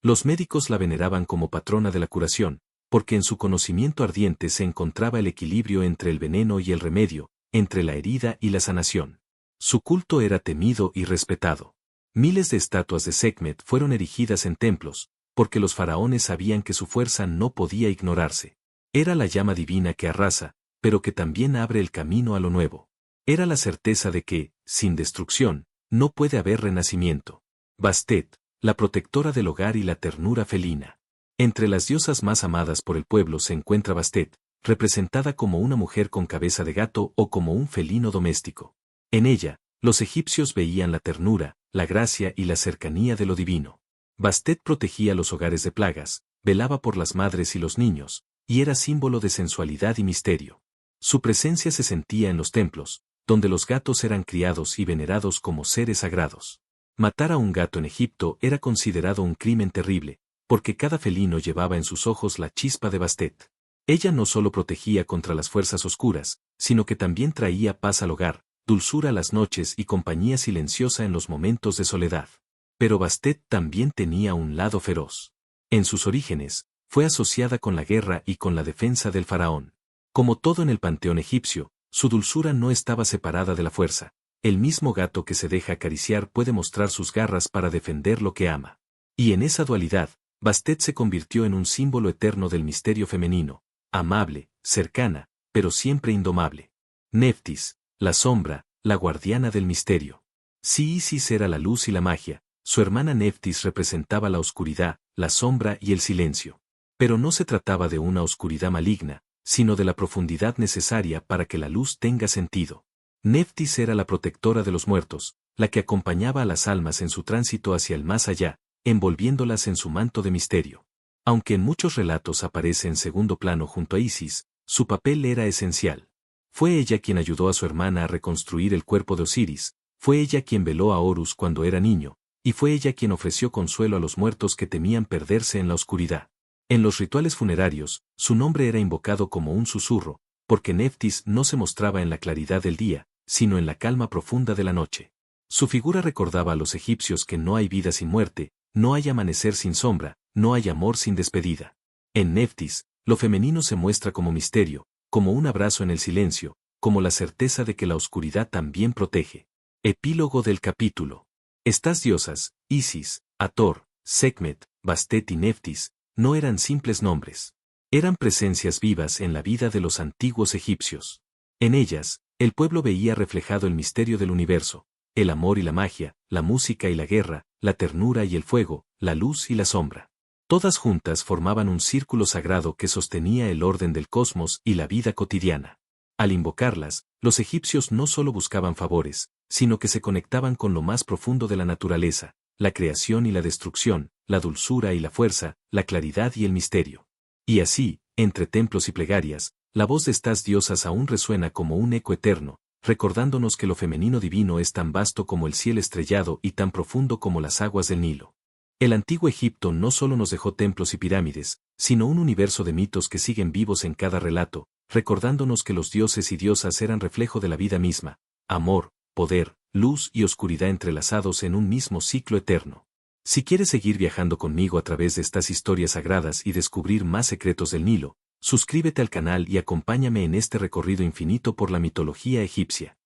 Los médicos la veneraban como patrona de la curación, porque en su conocimiento ardiente se encontraba el equilibrio entre el veneno y el remedio, entre la herida y la sanación. Su culto era temido y respetado. Miles de estatuas de Sekhmet fueron erigidas en templos, porque los faraones sabían que su fuerza no podía ignorarse. Era la llama divina que arrasa, pero que también abre el camino a lo nuevo. Era la certeza de que, sin destrucción, no puede haber renacimiento. Bastet, la protectora del hogar y la ternura felina. Entre las diosas más amadas por el pueblo se encuentra Bastet, representada como una mujer con cabeza de gato o como un felino doméstico. En ella, los egipcios veían la ternura, la gracia y la cercanía de lo divino. Bastet protegía los hogares de plagas, velaba por las madres y los niños, y era símbolo de sensualidad y misterio. Su presencia se sentía en los templos, donde los gatos eran criados y venerados como seres sagrados. Matar a un gato en Egipto era considerado un crimen terrible, porque cada felino llevaba en sus ojos la chispa de Bastet. Ella no solo protegía contra las fuerzas oscuras, sino que también traía paz al hogar, dulzura a las noches y compañía silenciosa en los momentos de soledad. Pero Bastet también tenía un lado feroz. En sus orígenes, fue asociada con la guerra y con la defensa del faraón. Como todo en el panteón egipcio, su dulzura no estaba separada de la fuerza. El mismo gato que se deja acariciar puede mostrar sus garras para defender lo que ama. Y en esa dualidad, Bastet se convirtió en un símbolo eterno del misterio femenino, amable, cercana, pero siempre indomable. Neftis, la sombra, la guardiana del misterio. Si Isis era la luz y la magia, su hermana Neftis representaba la oscuridad, la sombra y el silencio. Pero no se trataba de una oscuridad maligna, sino de la profundidad necesaria para que la luz tenga sentido. Neftis era la protectora de los muertos, la que acompañaba a las almas en su tránsito hacia el más allá, envolviéndolas en su manto de misterio. Aunque en muchos relatos aparece en segundo plano junto a Isis, su papel era esencial. Fue ella quien ayudó a su hermana a reconstruir el cuerpo de Osiris, fue ella quien veló a Horus cuando era niño, y fue ella quien ofreció consuelo a los muertos que temían perderse en la oscuridad. En los rituales funerarios, su nombre era invocado como un susurro, porque Neftis no se mostraba en la claridad del día, sino en la calma profunda de la noche. Su figura recordaba a los egipcios que no hay vida sin muerte, no hay amanecer sin sombra, no hay amor sin despedida. En Neftis, lo femenino se muestra como misterio, como un abrazo en el silencio, como la certeza de que la oscuridad también protege. Epílogo del capítulo. Estas diosas, Isis, Hathor, Sekhmet, Bastet y Neftis, no eran simples nombres. Eran presencias vivas en la vida de los antiguos egipcios. En ellas, el pueblo veía reflejado el misterio del universo, el amor y la magia, la música y la guerra, la ternura y el fuego, la luz y la sombra. Todas juntas formaban un círculo sagrado que sostenía el orden del cosmos y la vida cotidiana. Al invocarlas, los egipcios no solo buscaban favores, sino que se conectaban con lo más profundo de la naturaleza, la creación y la destrucción, la dulzura y la fuerza, la claridad y el misterio. Y así, entre templos y plegarias, la voz de estas diosas aún resuena como un eco eterno, recordándonos que lo femenino divino es tan vasto como el cielo estrellado y tan profundo como las aguas del Nilo. El antiguo Egipto no solo nos dejó templos y pirámides, sino un universo de mitos que siguen vivos en cada relato, recordándonos que los dioses y diosas eran reflejo de la vida misma, amor, poder, luz y oscuridad entrelazados en un mismo ciclo eterno. Si quieres seguir viajando conmigo a través de estas historias sagradas y descubrir más secretos del Nilo, suscríbete al canal y acompáñame en este recorrido infinito por la mitología egipcia.